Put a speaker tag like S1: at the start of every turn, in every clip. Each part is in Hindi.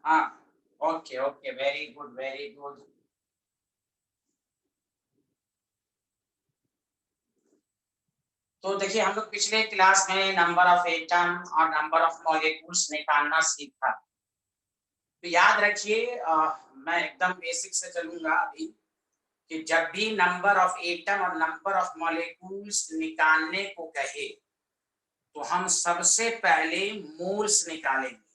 S1: हाँ, okay okay, very good very good. तो देखिए, हम लोग पिछले क्लास में नंबर ऑफ एटम और नंबर ऑफ मॉलिक्यूल्स निकालना सीखा। तो याद रखिए, मैं एकदम बेसिक से चलूंगा अभी, कि जब भी नंबर ऑफ एटम और नंबर ऑफ मॉलिक्यूल्स निकालने को कहे तो हम सबसे पहले मोल्स निकालेंगे।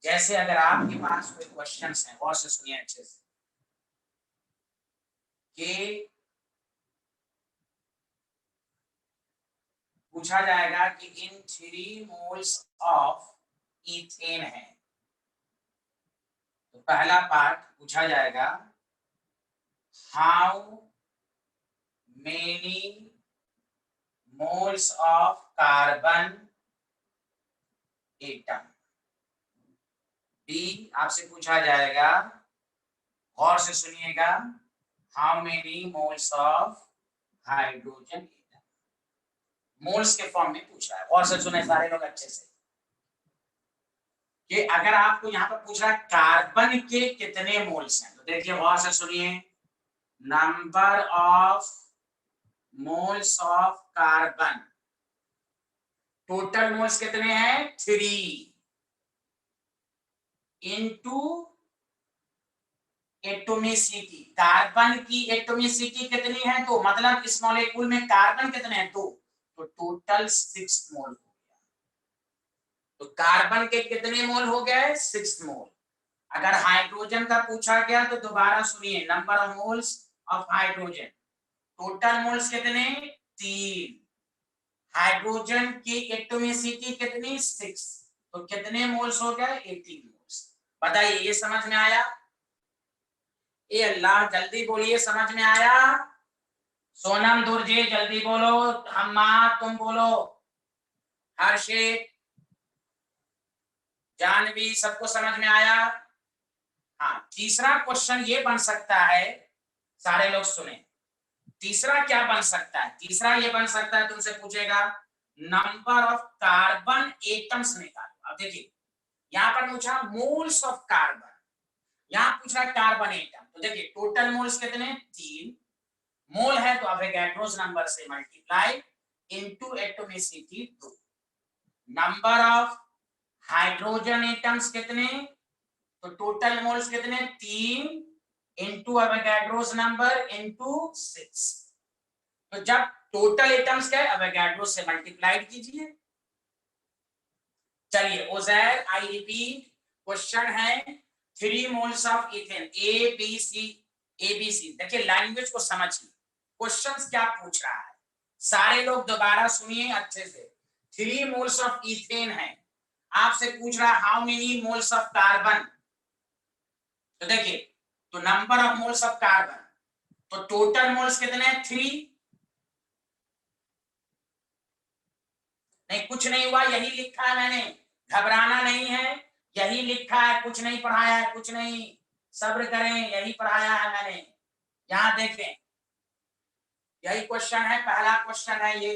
S1: जैसे अगर आपके पास कोई क्वेश्चंस हैं, गौर से सुनिए अच्छे से, कि पूछा जाएगा कि इन 3 मोल्स ऑफ इथेन है, तो पहला पार्ट पूछा जाएगा, how many moles of carbon atom. B आपसे पूछा जाएगा, गौर से सुनिएगा, how many moles of hydrogen atom. Moles के फॉर्म में पूछ रहा है, गौर से सुने सारे लोग अच्छे से, कि अगर आपको यहाँ पर पूछ रहा है कार्बन के कितने मोल्स हैं, तो देखिए गौर से सुनिए, number of moles of carbon, total moles कितने हैं 3, इनटू एटोमिसिटी, कार्बन की एटोमिसिटी कितनी है, तो मतलब इस मॉलिक्यूल में कार्बन कितने हैं, तो टोटल 6 मोल हो गया। तो कार्बन के कितने मोल हो गए, 6 मोल। अगर हाइड्रोजन का पूछा गया तो दोबारा सुनिए, number of moles of hydrogen, total moles कितने 3, हाइड्रोजन की एटॉमिसिटी कितनी 6, तो कितने मोल्स हो गए 18 मोल्स। बताइए, ये समझ में आया? ये अल्लाह जल्दी बोलिए, समझ में आया? सोनम दुर्जे जल्दी बोलो, हम्मा तुम बोलो, हर्षित, जानवी, सबको समझ में आया? हाँ, तीसरा क्वेश्चन ये बन सकता है, सारे लोग सुने, तीसरा क्या बन सकता है, तीसरा ये बन सकता है, तुमसे पूछेगा नंबर ऑफ कार्बन एटम्स निकालो। अब देखिए, यहाँ पर पूछा मोल्स ऑफ कार्बन, यहाँ पूछ रहा कार्बन एटम, तो देखिए टोटल मोल्स कितने 3, मोल है तो अवोगाड्रोस नंबर से multiply into atomicity 2, number of hydrogen atoms कितने, तो टोटल मोल्स कितने 3 इनटू अवोगाड्रोस नंबर इनटू 6। तो जब टोटल एटम्स क्या है, अवोगाड्रोस से मल्टीप्लाइड कीजिए। चलिए ओजैर, आई रिपीट, क्वेश्चन है 3 moles of ethane, A B C, A B C. देखिए लैंग्वेज को समझिए, क्वेश्चंस क्या पूछ रहा है, सारे लोग दोबारा सुनिए अच्छे से। 3 मोल्स ऑफ इथेन है, आपसे पूछ रहा है how many moles of carbon, तो देखिए, तो number of moles of carbon, तो टोटल मोल्स कितने हैं 3, नहीं कुछ नहीं हुआ, यही लिखा है मैंने, घबराना नहीं है, यही लिखा है, कुछ नहीं पढ़ाया है, कुछ नहीं, सब्र करें, यही पढ़ाया है मैंने। यहाँ देखें, यही क्वेश्चन है, पहला क्वेश्चन है ये।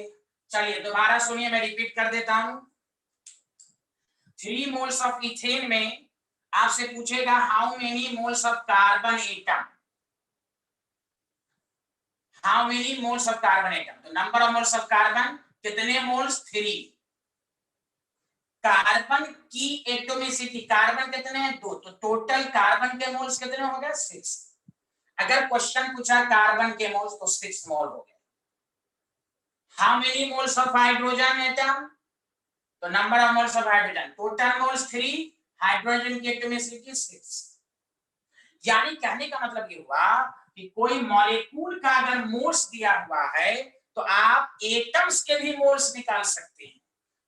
S1: चलिए दोबारा सुनिए, मैं रिपीट कर देता हूं। 3 मोल्स ऑफ इथेन में आपसे पूछेगा how many moles of carbon atom, how many moles of carbon atom, तो number of moles of carbon कितने मोल्स 3, कार्बन की एटॉमिसिटी, कार्बन कितने हैं 2, तो टोटल कार्बन के मोल्स कितने हो गए 6। अगर क्वेश्चन पूछा कार्बन के मोल्स तो 6 मोल हो गए। How many moles of hydrogen atom, तो number of moles of hydrogen, total moles 3, hydrogen की एटॉमिसिटी 6। यानी कहने का मतलब ये हुआ कि कोई मॉलिक्यूल का अगर मोल्स दिया हुआ है तो आप एटम्स के भी मोल्स निकाल सकते हैं।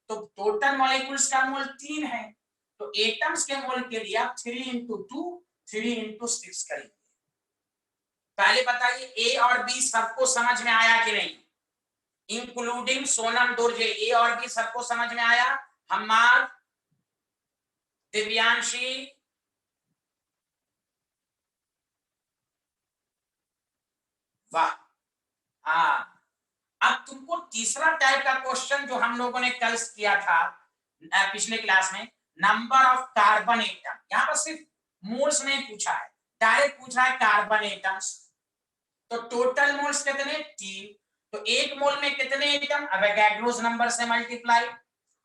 S1: तो टोटल मॉलिक्यूल्स का मोल 3 है, तो एटम्स के मोल के लिए आप 3 इंटू 2, 3 इंटू 6 करेंगे। पहले बताइए ए और बी सबको समझ में आया कि नहीं, इंक्लूडिंग सोनम दुर्जे, ए और बी सबको समझ में आया? हमार, दिव्यांशी, वाह, हाँ। अब तुमको तीसरा टाइप का क्वेश्चन जो हम लोगों ने कल किया था पिछले क्लास में, नंबर ऑफ कार्बन एटम, यहां पर सिर्फ मोल्स नहीं पूछा है, डायरेक्ट पूछा है कार्बन एटम्स। तो टोटल मोल्स कितने? 3। तो एक मोल में कितने एटम? अवोगाड्रोस नंबर से मल्टीप्लाई।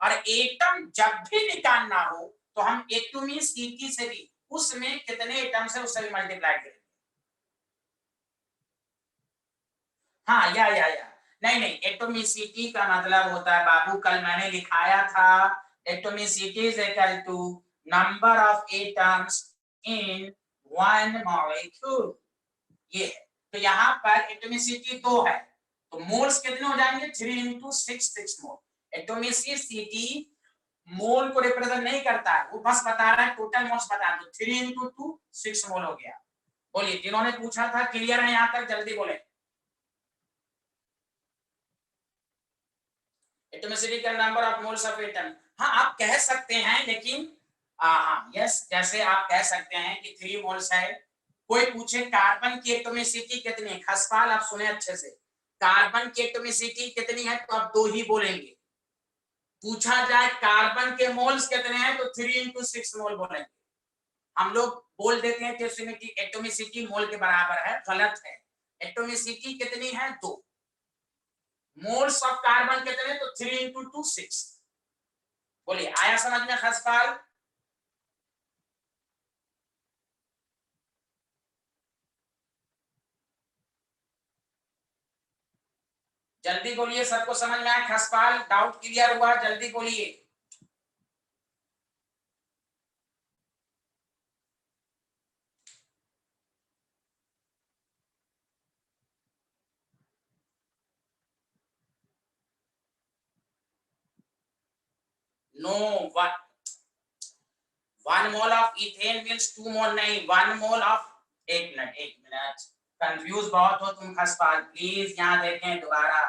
S1: और एटम जब भी निकालना हो तो हम एटॉमिक सीटी से भी उसमें कितने एटम है उससे भी मल्टीप्लाई करेंगे। हाँ या नहीं नहीं, एटोमिसिटी का मतलब होता है बाबू, कल मैंने लिखाया था, atomicity is equal to number of atoms in one molecule, ये है। तो यहाँ पर एटोमिसिटी 2 है, तो मोल्स कितने हो जाएंगे? 3 इंटू 6, 6 मोल। एटोमिसिटी मोल को रिप्रेजेंट नहीं करता है, वो बस बता रहा है टोटल मोल्स बता है, तो 3 इंटू 2 6 मोल हो गया। बोलिए, जिन्होंने पूछा था क्लियर है यहाँ तक? जल्दी बोले। एटॉमिसिटी का number of moles of atom, हाँ आप कह सकते हैं, लेकिन हाँ यस, जैसे आप कह सकते हैं कि 3 मोल्स है। कोई पूछे कार्बन की एटॉमिसिटी कितनी है, खसपाल आप सुने अच्छे से, कार्बन की एटॉमिसिटी कितनी है तो आप 2 ही बोलेंगे। पूछा जाए कार्बन के मोल्स कितने हैं तो 3 इंटू 6 मोल बोलेंगे। हम लोग बोल देते हैं कि एटॉमिसिटी मोल के बराबर है, गलत है। एटॉमिसिटी कितनी है? 2। मोल्स ऑफ कार्बन कितने? तो 3 इंटू 2 6। बोलिए, आया समझ में खसपाल? जल्दी बोलिए, सबको समझ में आया? खसपाल डाउट क्लियर हुआ? जल्दी बोलिए। No, 1 mole of ethane means 2 mole नहीं, 1 मोल ऑफ, एक मिनट, कंफ्यूज बहुत हो तुम खसपाल, प्लीज यहाँ देखें दोबारा।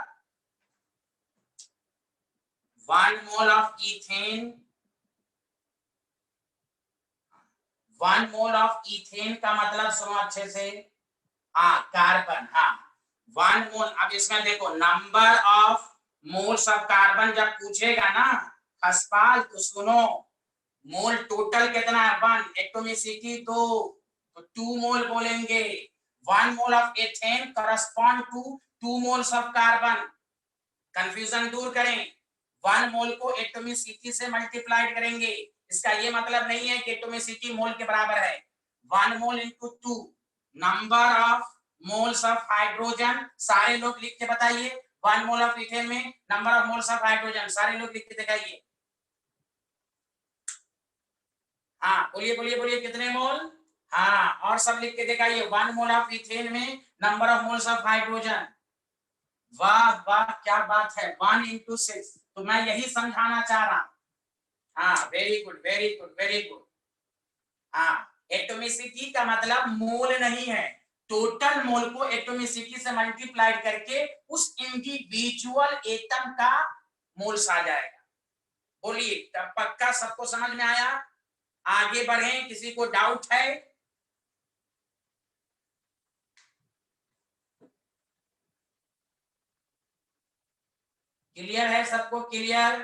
S1: 1 mole of ethane, 1 mole of ethane का मतलब सुनो अच्छे से, हाँ कार्बन, हाँ 1 मोल। अब इसमें देखो number of moles of carbon जब पूछेगा ना खसपाल तो सुनो, मोल टोटल कितना है? 1, एटॉमिसिटी 2, तो 2 मोल बोलेंगे। 1 mole of ethane correspond to 2 moles of carbon. Confusion दूर करें, 1 मोल को एटॉमिसिटी से मल्टीप्लाई करेंगे, इसका ये मतलब नहीं है कि एटॉमिसिटी मोल के बराबर है। 1 mole into 2 number of moles of hydrogen, सारे लोग लिख के बताइए। 1 मोल ऑफ इथेन में number of moles of hydrogen, सारे लोग लिख के दिखाइए। हाँ बोलिए बोलिए बोलिए, कितने मोल? हाँ, और सब लिख के दिखाइए। 1 मोल ऑफ इथेन में number of moles of hydrogen. वाह वाह, क्या बात है, 1 इंटू 6। तो मैं यही समझाना चाह रहा हूँ। हाँ very good very good very good. हाँ, एटॉमिसिटी का मतलब मोल नहीं है, टोटल मोल को एटॉमिसिटी से मल्टीप्लाई करके उस इंडिविजुअल एटम का मोल्स आ जाएगा। बोलिए, तब पक्का सबको समझ में आया? आगे बढ़े, किसी को डाउट है? क्लियर है सबको? क्लियर?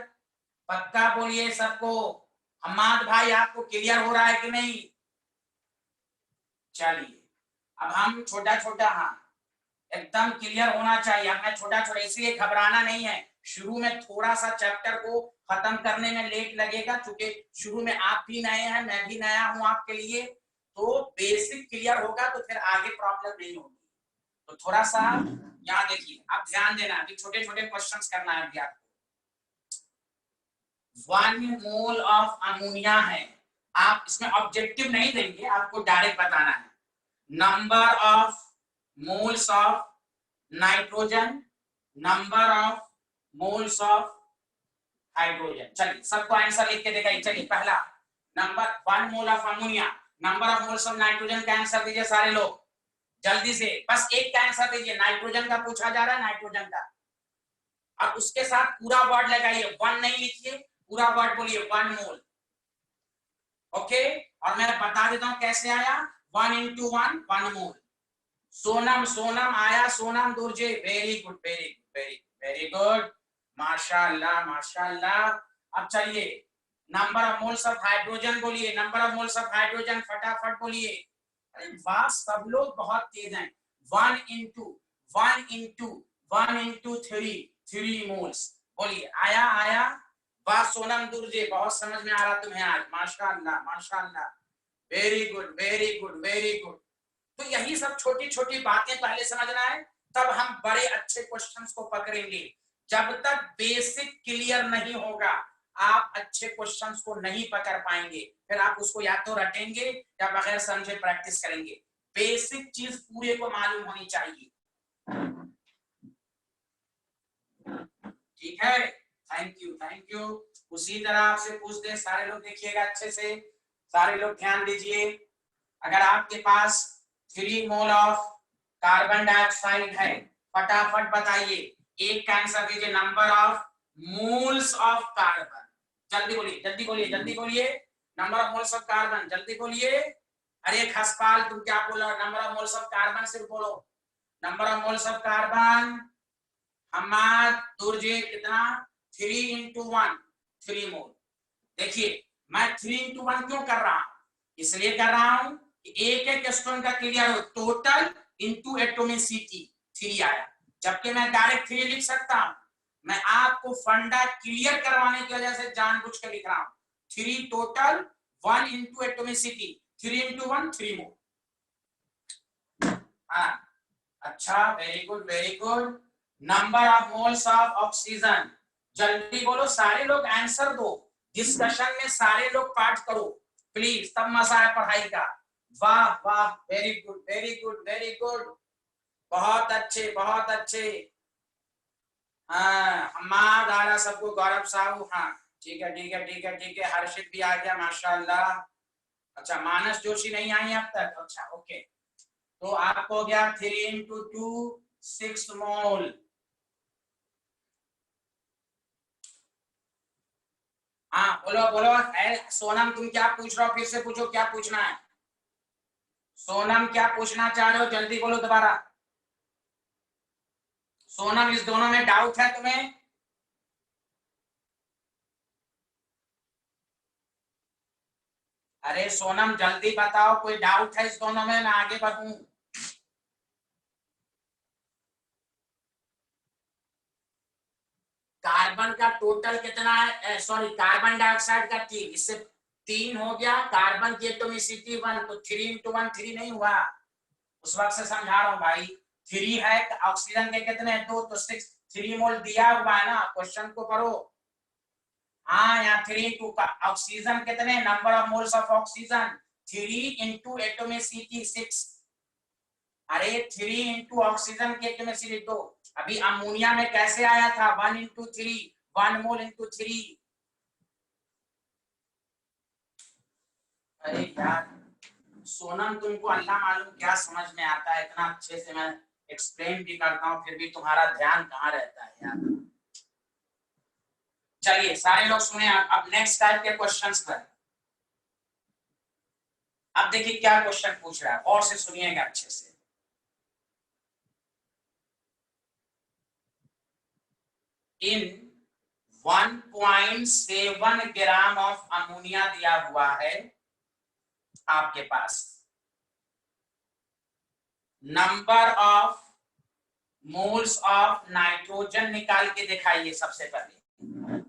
S1: पक्का बोलिए सबको। हमाद भाई आपको क्लियर हो रहा है कि नहीं? चलिए, अब हम छोटा छोटा, हाँ एकदम क्लियर होना चाहिए। अब मैं छोटा छोटा, इसलिए घबराना नहीं है, शुरू में थोड़ा सा चैप्टर को खत्म करने में लेट लगेगा, क्योंकि शुरू में आप भी नए हैं, मैं भी नया हूं आपके लिए, तो बेसिक क्लियर होगा तो फिर आगे प्रॉब्लम नहीं होगी। तो थोड़ा सा यहाँ देखिए, आप ध्यान देना, अभी छोटे छोटे क्वेश्चंस करना है अभी आपको। 1 मोल ऑफ अमोनिया है, आप इसमें ऑब्जेक्टिव नहीं देंगे, आपको डायरेक्ट बताना है। Number of moles of nitrogen, number of moles of hydrogen. चलिए सबको आंसर लिख के दिखाइए। चलिए पहला number 1 mole of ammonia, number of moles of nitrogen का आंसर दीजिए सारे लोग जल्दी से, बस एक का आंसर दीजिए। नाइट्रोजन का पूछा जा रहा है, नाइट्रोजन का। अब उसके साथ पूरा वर्ड लगाइए, 1 नहीं लिखिए, पूरा वर्ड बोलिए 1 मोल। ओके, और मैं बता देता हूं कैसे आया। 1 इंटू 1 1 मोल। सोनम, सोनम आया, Sonam Dorje, very good very good very good very good, माशाल्लाह माशाल्लाह। अब चलिए number of moles of hydrogen बोलिए, number of moles of hydrogen, फटाफट बोलिए। अरे वाह, सब लोग बहुत तेज हैं। 1 into 3 मोल्स बोलिए। आया आया, वाह सोनम दुर्जे, बहुत समझ में आ रहा तुम्हें आज, माशाअल्लाह माशाअल्लाह, very good very good very good. तो यही सब छोटी छोटी बातें पहले समझना है, तब हम बड़े अच्छे क्वेश्चंस को पकड़ेंगे। जब तक बेसिक क्लियर नहीं होगा आप अच्छे क्वेश्चंस को नहीं पकड़ पाएंगे, फिर आप उसको या तो रटेंगे या बगैर समझे प्रैक्टिस करेंगे। बेसिक चीज पूरे को मालूम होनी चाहिए, ठीक है। Thank you thank you. उसी तरह आपसे पूछ दे, सारे लोग देखिएगा अच्छे से, सारे लोग ध्यान दीजिए। अगर आपके पास 3 मोल ऑफ कार्बन डाइऑक्साइड है, फटाफट बताइए, एक का आंसर दीजिए, number of moles of carbon. जल्दी बोलिए जल्दी बोलिए जल्दी बोलिए, number of moles of carbon, जल्दी बोलिए। अरे खसपाल तुम क्या बोलो, number of moles of carbon सिर्फ बोलो, number of moles of carbon. Hamad Dorje कितना, 3 into 1 3 मोल। देखिए मैं 3 into 1 क्यों कर रहा हूं, इसलिए कर रहा हूं कि एक एक स्टोन का क्लियर हो, टोटल इंटू एटोमिसिटी 3 आया, जबकि मैं डायरेक्ट 3 लिख सकता हूं। मैं आपको फंडा क्लियर करवाने की वजह से जानबूझ के लिख रहा हूं, 3 टोटल, 1 इंटू एटोमिसिटी, 3 into 1 3 मोल। हाँ अच्छा, very good very good. Number of moles of oxygen, जल्दी बोलो, सारे लोग आंसर दो, डिस्कशन में सारे लोग पार्ट करो प्लीज, तब मजा है पढ़ाई का। वाह वाह, very good very good very good, बहुत अच्छे बहुत अच्छे। हाँ हमाद आ रहा सबको, गौरव साहू, हाँ ठीक है ठीक है ठीक है ठीक है, हर्षित भी आ गया माशाल्लाह। अच्छा मानस जोशी नहीं आई अब तक, अच्छा ओके। तो आपको हो गया 3 into 2 6 मोल। हाँ बोलो बोलो, सोनम तुम क्या पूछ रहे हो, फिर से पूछो क्या पूछना है। सोनम क्या पूछना चाह रहे हो, जल्दी बोलो दोबारा। सोनम इस दोनों में डाउट है तुम्हें? अरे सोनम जल्दी बताओ, कोई डाउट है इस दोनों में, मैं आगे बढ़ूं। कार्बन का टोटल कितना है, सॉरी कार्बन डाइऑक्साइड का 3, इससे 3 हो गया, कार्बन की एटोमिसिटी 1, तो 3 into 1 3 नहीं हुआ, उस वक्त से समझा रहा हूँ भाई। 3 है, ऑक्सीजन के कितने 2, तो 6, 3 मोल दिया हुआ है ना, क्वेश्चन को पढ़ो। हाँ यहाँ 3 into का ऑक्सीजन कितने, number of moles of oxygen 3 into atomicity 6। अरे 3 into ऑक्सीजन की एटोमिसिटी 2। अभी अमोनिया में कैसे आया था, 1 into 3, 1 मोल into 3। अरे यार सोनम तुमको अल्लाह मालूम क्या समझ में आता है, इतना अच्छे से मैं एक्सप्लेन भी करता हूँ, फिर भी तुम्हारा ध्यान कहाँ रहता है यार। चलिए सारे लोग सुने, अब नेक्स्ट टाइप के क्वेश्चंस पर। अब देखिए क्या क्वेश्चन पूछ रहा है, और से सुनिएगा अच्छे से। इन 1.7 ग्राम ऑफ अमोनिया दिया हुआ है आपके पास, number of moles of nitrogen निकाल के दिखाइए सबसे पहले।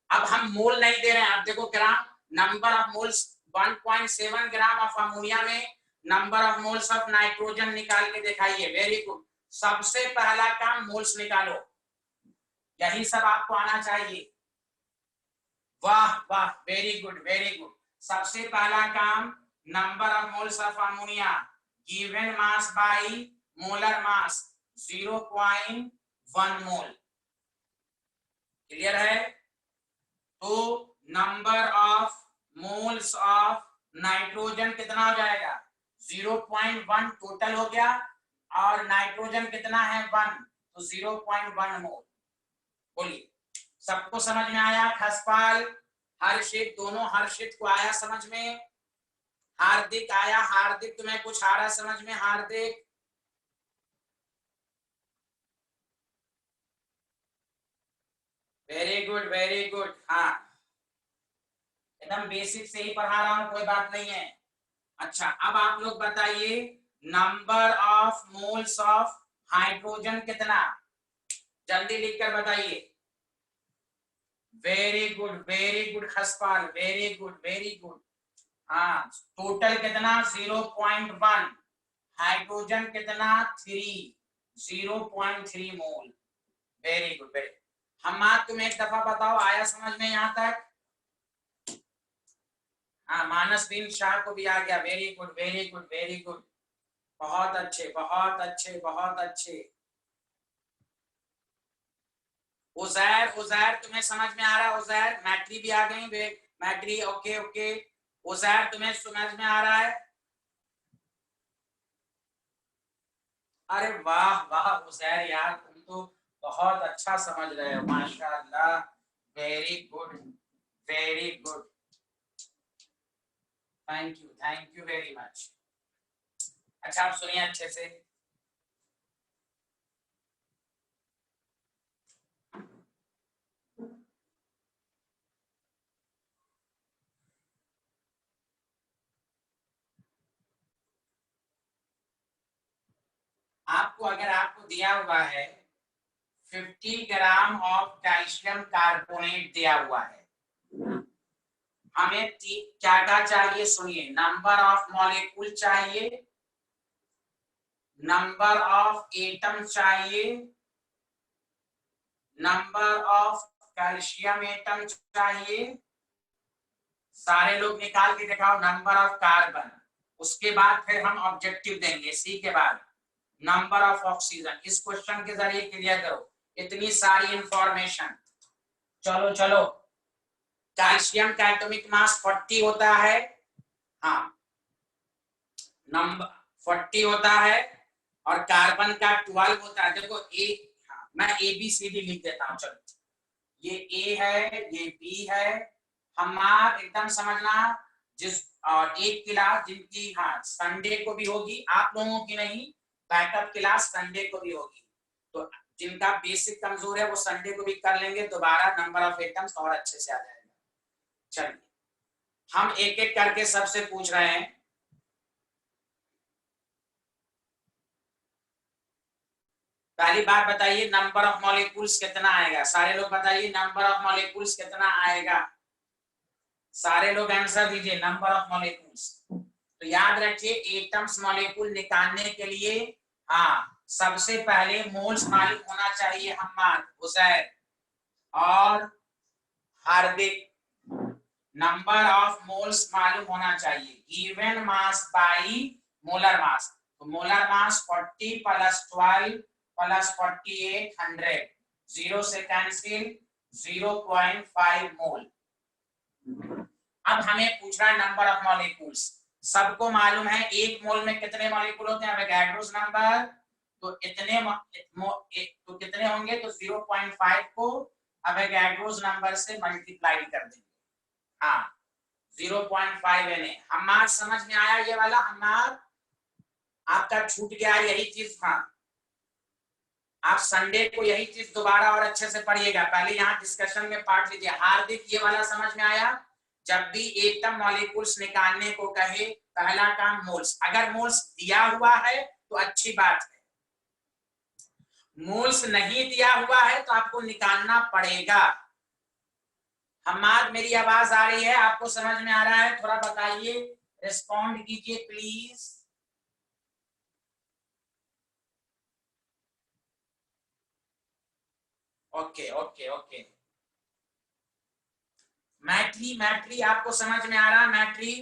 S1: अब हम मोल नहीं दे रहे हैं, आप देखो gram, number of moles 1.7 gram of ammonia में number of moles of nitrogen निकाल के दिखाइए। वेरी गुड, सबसे पहला काम मोल्स निकालो, यही सब आपको आना चाहिए। वाह वाह, वेरी गुड वेरी गुड। सबसे पहला काम, number of moles of ammonia given mass by molar mass 0.1 mole, clear है। तो number of moles of nitrogen कितना हो जाएगा, 0.1 टोटल हो गया, और नाइट्रोजन कितना है 1, तो 0.1 मोल। बोलिए सबको समझ में आया, खसपाल हर्षित दोनों, हर्षित को आया समझ में, हार्दिक आया, हार्दिक तुम्हें कुछ आ रहा समझ में, हार्दिक वेरी गुड वेरी गुड। हाँ एकदम बेसिक से ही पढ़ा रहा हूं, कोई बात नहीं है। अच्छा अब आप लोग बताइए number of moles of hydrogen कितना, जल्दी लिखकर बताइए। Very good Khaspal, very good very good. हाँ टोटल कितना 0.1, हाइड्रोजन कितना 3, 0.3 मोल। Very good very. हम तुम एक दफा बताओ आया समझ में यहाँ तक? हाँ मानस बिन शाह को भी आ गया, very good very good very good, बहुत अच्छे बहुत अच्छे बहुत अच्छे। उजैर उजैर तुम्हें समझ में आ रहा है? उजैर मैट्री भी आ गई, मैट्री ओके ओके। उजैर तुम्हें समझ में आ रहा है? अरे वाह वाह उजैर यार तुम तो बहुत अच्छा समझ रहे हो, माशाल्लाह, very good very good, thank you very much. अच्छा आप सुनिए अच्छे से। आपको अगर आपको दिया हुआ है 50 ग्राम ऑफ कैल्शियम कार्बोनेट दिया हुआ है, हमें क्या क्या चाहिए सुनिए, नंबर ऑफ मॉलिक्यूल चाहिए, नंबर ऑफ एटम चाहिए, नंबर ऑफ कैल्शियम एटम चाहिए, सारे लोग निकाल के दिखाओ नंबर ऑफ कार्बन, उसके बाद फिर हम ऑब्जेक्टिव देंगे, सी के बाद नंबर ऑफ ऑक्सीजन। इस क्वेश्चन के जरिए क्लियर करो इतनी सारी इंफॉर्मेशन। चलो चलो, कैल्शियम का एटॉमिक मास 40 होता है, हाँ नंबर 40 होता है, और कार्बन का 12 होता है। देखो एक, हाँ, मैं ए बी सी डी लिख देता हूँ, चलो ये ए है ये बी है, हमारा एकदम समझना। जिस और एक क्लास जिनकी हाँ संडे को भी होगी, आप लोगों की नहीं, बैकअप क्लास संडे को भी होगी, तो जिनका बेसिक कमजोर है वो संडे को भी कर लेंगे, दोबारा नंबर ऑफ एटम्स और अच्छे से आ जाएगा। चलिए हम एक एक करके सबसे पूछ रहे हैं। पहली बात बताइए नंबर ऑफ मॉलिक्यूल्स कितना आएगा, सारे लोग बताइए नंबर ऑफ मॉलिक्यूल्स कितना आएगा, सारे लोग आंसर दीजिए नंबर ऑफ मॉलिक्यूल्स। तो याद रखिए एटम्स मॉलिक्यूल निकालने के लिए हाँ सबसे पहले मोल्स मालूम होना चाहिए, हम्माद हुसैन और हार्दिक, नंबर ऑफ मोल्स मालूम होना चाहिए, given mass by molar mass. तो मोलर मास 40 प्लस 12 प्लस 48 100, 0 से कैंसिल 0.5 मोल। अब हमें पूछना है नंबर ऑफ मॉलिक्यूल्स। सबको मालूम है एक मोल में कितने मॉलिक्यूल होते हैं, एवोगाड्रोस नंबर, तो इतने तो कितने होंगे, तो 0.5 को एवोगाड्रोस नंबर से मल्टीप्लाई कर देंगे, हाँ 0.5 Na। हमार समझ में आया ये वाला, हमार आपका छूट गया यही चीज, हाँ आप संडे को यही चीज दोबारा और अच्छे से पढ़िएगा, पहले यहाँ डिस्कशन में पार्ट लीजिए। हार्दिक ये वाला समझ में आया, जब भी एटम मॉलिक्यूल्स निकालने को कहे पहला काम मोल्स, अगर मोल्स दिया हुआ है तो अच्छी बात है, मोल्स नहीं दिया हुआ है तो आपको निकालना पड़ेगा। हमाद मेरी आवाज आ रही है, आपको समझ में आ रहा है, थोड़ा बताइए, रिस्पॉन्ड कीजिए प्लीज। ओके ओके ओके, मैट्री मैट्री आपको समझ में आ रहा है, मैट्री,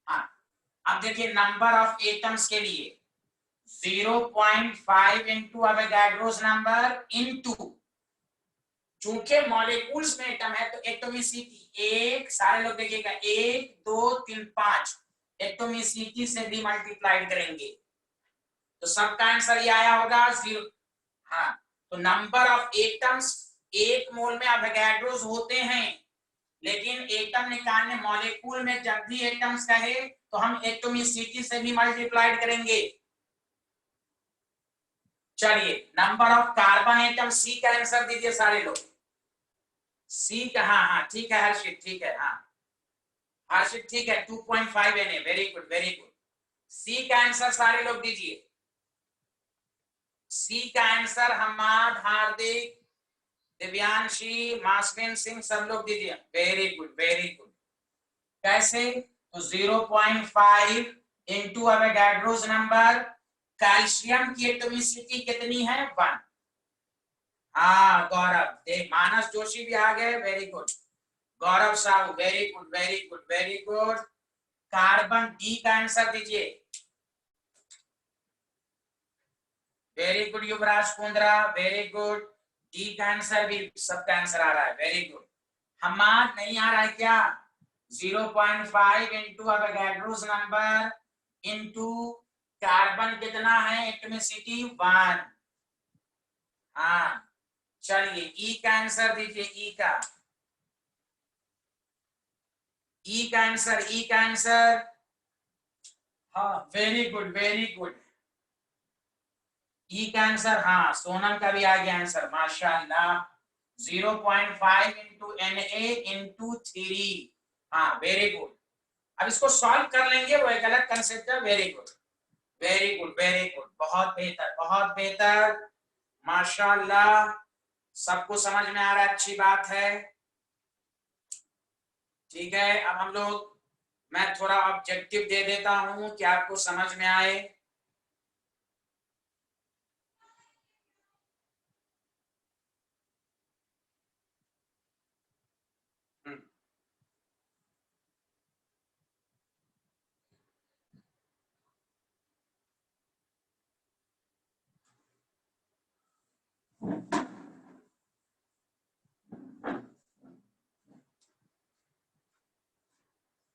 S1: हाँ अब देखिए नंबर ऑफ एटम्स के लिए 0.5 इंटू एवोगाड्रोस नंबर इंटू, चूंकि मॉलिक्यूल्स में एटम है तो एटोमिसिटी, एक सारे लोग देखिएगा 1 2 3 5 एटोमिसिटी से भी मल्टीप्लाई करेंगे तो सबका आंसर ये आया होगा 0। हाँ तो नंबर ऑफ एटम्स एक मोल में एवोगाड्रोस होते हैं, लेकिन एटम निकालने मॉलिक्यूल में जब भी एटम्स कहे तो हम एटोमिसिटी से भी मल्टीप्लाई करेंगे। चलिए नंबर ऑफ कार्बन एटम, सी का आंसर दीजिए सारे लोग, सी का, हाँ हाँ ठीक है हर्षित, ठीक है, हाँ हर्षित ठीक है, 2.5 Na, very good very good. C का आंसर सारे लोग दीजिए। सी का आंसर हमाद, हार्दिक, दिव्यांशी, मासविन सिंह, सब लोग दीजिए। Very good very good. कैसे? तो 0.5 इंटू अवोगाड्रोस नंबर। कैल्शियम की एटॉमिसिटी कितनी है? 1। हाँ गौरव, देख मानस जोशी भी आ गए, very good. Gaurav Sahu, very good very good very good. Carbon D का आंसर दीजिए। Very good Yuvraj Kundra, very good. D का आंसर भी सबका आंसर आ रहा है, वेरी गुड। हमाद नहीं आ रहा है क्या? 0.5 into Avogadro's number into carbon कितना है एटॉमिसिटी? 1। हाँ चलिए ई का आंसर दीजिए। ई का आंसर, ई का आंसर। हाँ वेरी गुड वेरी गुड। ई का आंसर, हाँ सोनम का भी आ गया आंसर, माशाल्लाह। 0.5 इंटू Na इंटू 3। हाँ वेरी गुड। अब इसको सॉल्व कर लेंगे, वो एक अलग कंसेप्ट है। Very good very good very good, बहुत बेहतर बहुत बेहतर, माशाल्लाह। सबको समझ में आ रहा है, अच्छी बात है। ठीक है, अब हम लोग, मैं थोड़ा ऑब्जेक्टिव दे देता हूं कि आपको समझ में आए।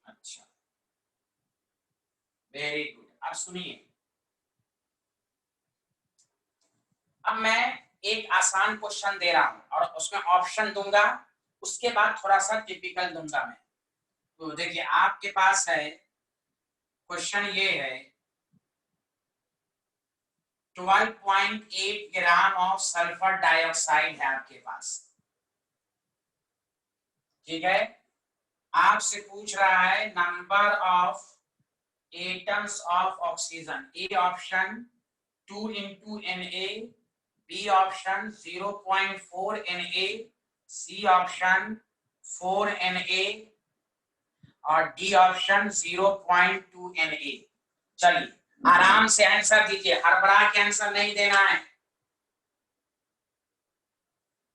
S1: अच्छा वेरी गुड। अब सुनिए, अब मैं एक आसान क्वेश्चन दे रहा हूं और उसमें ऑप्शन दूंगा, उसके बाद थोड़ा सा टिपिकल दूंगा मैं। तो देखिए आपके पास है, क्वेश्चन ये है, 12.8 ग्राम ऑफ सल्फर डाइऑक्साइड है आपके पास। ठीक है, आपसे पूछ रहा है number of atoms of oxygen. A option 2 into Na, B option 0.4 Na, C option 4 Na और डी ऑप्शन 0.2 Na। चलिए आराम से आंसर दीजिए, हड़बड़ा के आंसर नहीं देना है।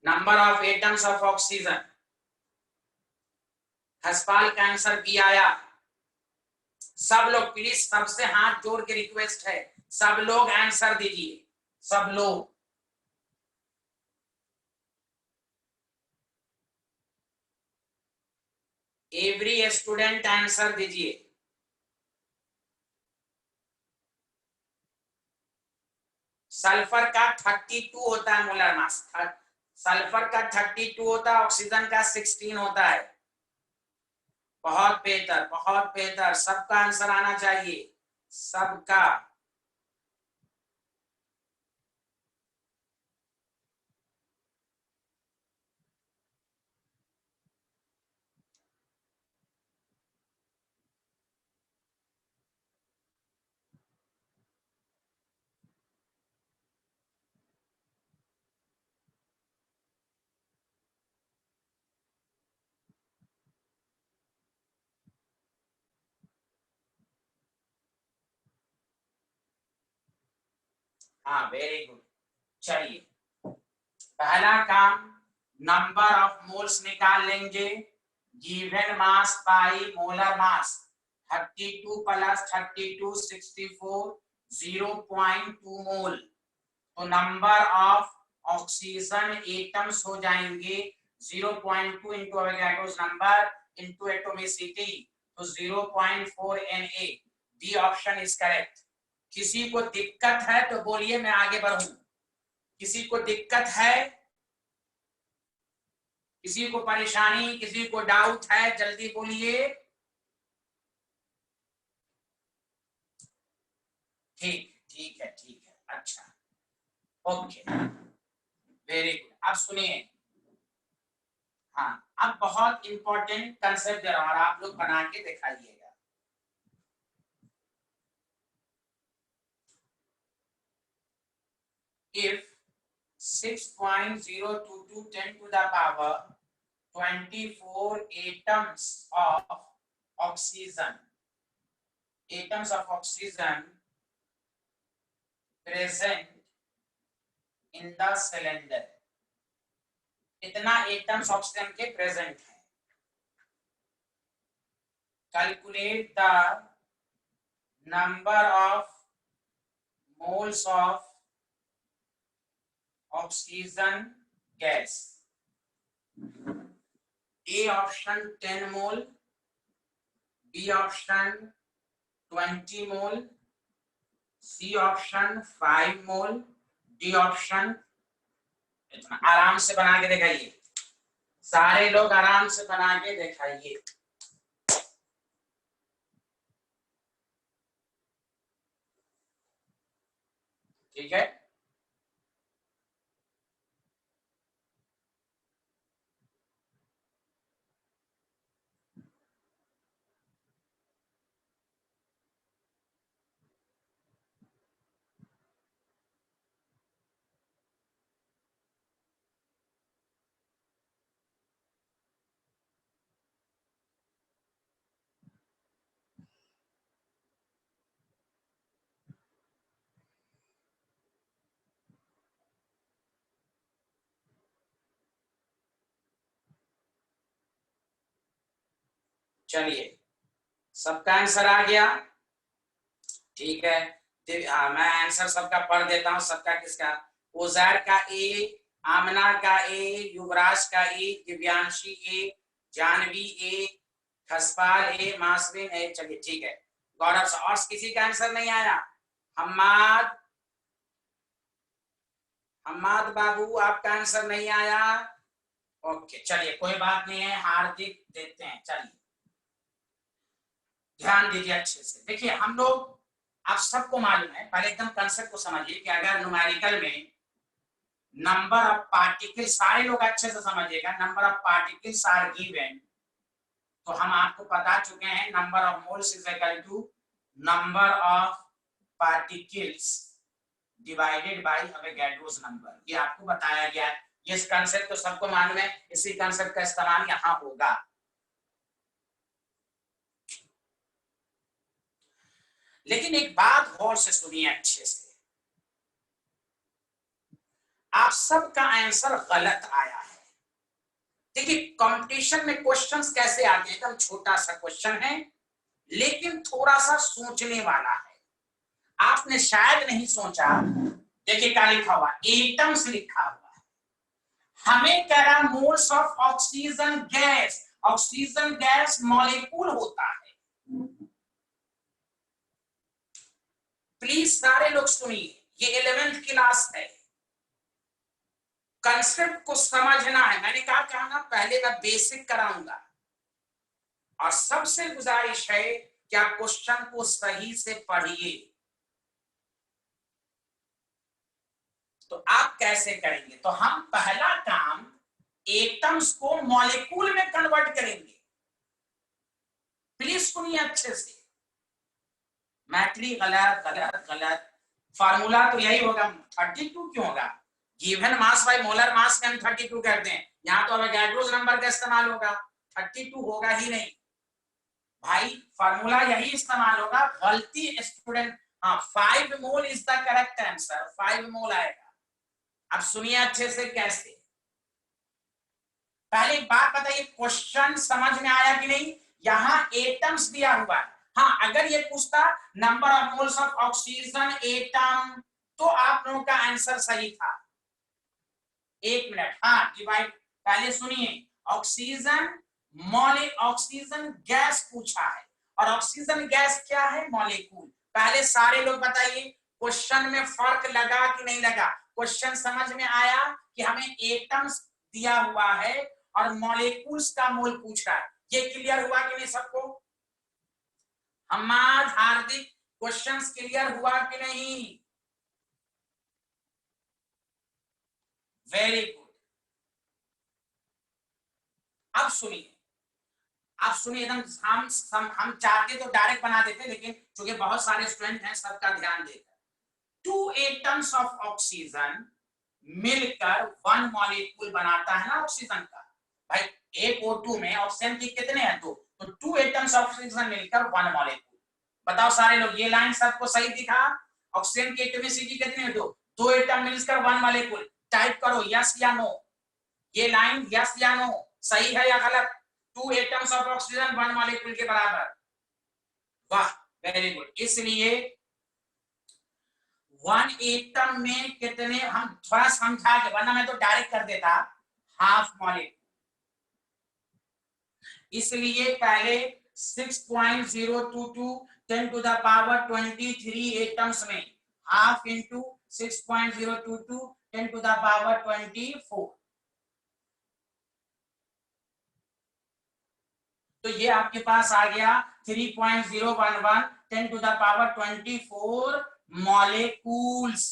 S1: Number of atoms of oxygen, Haspal का आंसर बी आया। सब लोग प्लीज, सबसे हाथ जोड़ के रिक्वेस्ट है, सब लोग आंसर दीजिए, सब लोग। एवरी स्टूडेंट आंसर दीजिए। सल्फर का 32 होता है मोलर मास, सल्फर का 32 होता है, ऑक्सीजन का 16 होता है। बहुत बेहतर बहुत बेहतर, सबका आंसर आना चाहिए, सबका। हाँ वेरी गुड। चलिए पहला काम, नंबर ऑफ मोल्स निकाल लेंगे, given mass by molar mass. 32 plus 32 64, 0.2 मोल। तो नंबर ऑफ ऑक्सीजन एटम्स हो जाएंगे 0.2 into Avogadro's number into atomicity, तो 0.4 Na। D option is correct. किसी को दिक्कत है तो बोलिए, मैं आगे बढ़ूं। किसी को दिक्कत है, किसी को परेशानी, किसी को डाउट है, जल्दी बोलिए। ठीक ठीक है ठीक है, अच्छा ओके वेरी गुड। अब सुनिए, हाँ, अब बहुत इंपॉर्टेंट कंसेप्ट दे रहा हूं और आप लोग बना के दिखाइएगा। If 6.022 10 to the power 24 atoms of oxygen present in the cylinder, इतना एटम्स ऑक्सीजन के प्रेजेंट है। Calculate the number of moles of oxygen gas. A option 10 mole, B option 20 mole, C option 5 mole, D option. इतना आराम से बना के दिखाइए, सारे लोग आराम से बना के दिखाइए। ठीक है, चलिए सबका आंसर आ गया। ठीक है, मैं आंसर सबका पढ़ देता हूं। सबका किसका? उजैर का ए, आमना का ए, युवराज का ए, दिव्यांशी ए, जानवी ए, खसपाल ए, मासविन ए। चलिए ठीक है, गौरव से। और किसी का आंसर नहीं आया? हम्माद, हम्माद बाबू आपका आंसर नहीं आया। ओके चलिए कोई बात नहीं है, हार्दिक देते हैं। चलिए ध्यान दीजिए अच्छे से। देखिए हम लोग, आप सबको मालूम है, पहले एकदम कंसेप्ट को समझिए कि अगर न्यूमेरिकल में नंबर ऑफ पार्टिकल, सारे लोग अच्छे से समझिएगा, number of particles are given, तो हम आपको बता चुके हैं number of moles is equal to number of particles divided by Avogadro's number. ये आपको बताया गया है। ये कंसेप्ट तो सबको मालूम है, इसी कंसेप्ट का इस्तेमाल यहाँ होगा। लेकिन एक बात गौर से सुनिए अच्छे से, आप सबका आंसर गलत आया है। देखिए कंपटीशन में क्वेश्चंस कैसे आते हैं, एकदम छोटा सा क्वेश्चन है लेकिन थोड़ा सा सोचने वाला है। आपने शायद नहीं सोचा, देखिए क्या लिखा हुआ, एटम्स लिखा हुआ है। हमें कह रहा moles of oxygen gas. Oxygen gas molecule होता है। प्लीज सारे लोग सुनिए, ये 11th क्लास है, कंसेप्ट को समझना है। मैंने कहा ना पहले मैं बेसिक कराऊंगा, और सबसे गुजारिश है कि आप क्वेश्चन को सही से पढ़िए। तो आप कैसे करेंगे? तो हम पहला काम एटम्स को मॉलिक्यूल में कन्वर्ट करेंगे। प्लीज सुनिए अच्छे से। मैट्री गलत गलत गलत। फार्मूला तो यही होगा, 32 क्यों होगा? Given mass by molar mass में हम 32 करते हैं, यहाँ तो अवोगाड्रोस नंबर का इस्तेमाल होगा, 32 होगा ही नहीं भाई। फार्मूला यही इस्तेमाल होगा। गलती स्टूडेंट, हाँ 5 mole is the correct answer, 5 मोल आएगा। अब सुनिए अच्छे से कैसे। पहले एक बात बताइए, क्वेश्चन समझ में आया कि नहीं? यहाँ एटम्स दिया हुआ है। हाँ अगर ये पूछता number of moles of oxygen atom, तो आप लोगों का आंसर सही था। एक मिनट, हाँ डिवाइड। पहले सुनिए, ऑक्सीजन ऑक्सीजन गैस पूछा है, और ऑक्सीजन गैस क्या है? मॉलिक्यूल। पहले सारे लोग बताइए क्वेश्चन में फर्क लगा कि नहीं लगा? क्वेश्चन समझ में आया कि हमें एटम्स दिया हुआ है और मॉलिक्यूल्स का मोल पूछ रहा है। ये क्लियर हुआ कि नहीं सबको? हमाद, हार्दिक, क्वेश्चंस क्लियर हुआ कि नहीं? Very good. सुनिए, आप सुनिए एकदम, हम चाहते तो डायरेक्ट बना देते, लेकिन क्योंकि बहुत सारे स्टूडेंट हैं, सबका ध्यान देकर, 2 एटम्स ऑफ ऑक्सीजन मिलकर 1 मॉलिक्यूल बनाता है ना ऑक्सीजन का। भाई एक O2 में ऑक्सीजन की कितने हैं? 2, तो 2 एटम्स ऑफ ऑक्सीजन मिलकर 1 मॉलिक्यूल। बताओ सारे लोग, ये लाइन सबको सही दिखा? ऑक्सीजन की एटॉमिसिटी कितनी है? 2 एटम मिलकर 1 मॉलिक्यूल। टाइप करो यस या नो, ये लाइन यस या नो, सही है या गलत? 2 एटम्स ऑफ ऑक्सीजन 1 मॉलिक्यूल के बराबर। वाह, वेरी गुड। इसलिए 1 एटम में कितने, हम थोड़ा समझा के, वरना मैं तो डायरेक्ट कर देता, हाफ मॉलिक्यूल। इसलिए पहले 6.022 10 to the power 23 एटम्स में half into 6.022 10 to the power 24, तो ये आपके पास आ गया 3.011 10 to the power 24 मॉलिक्यूल्स।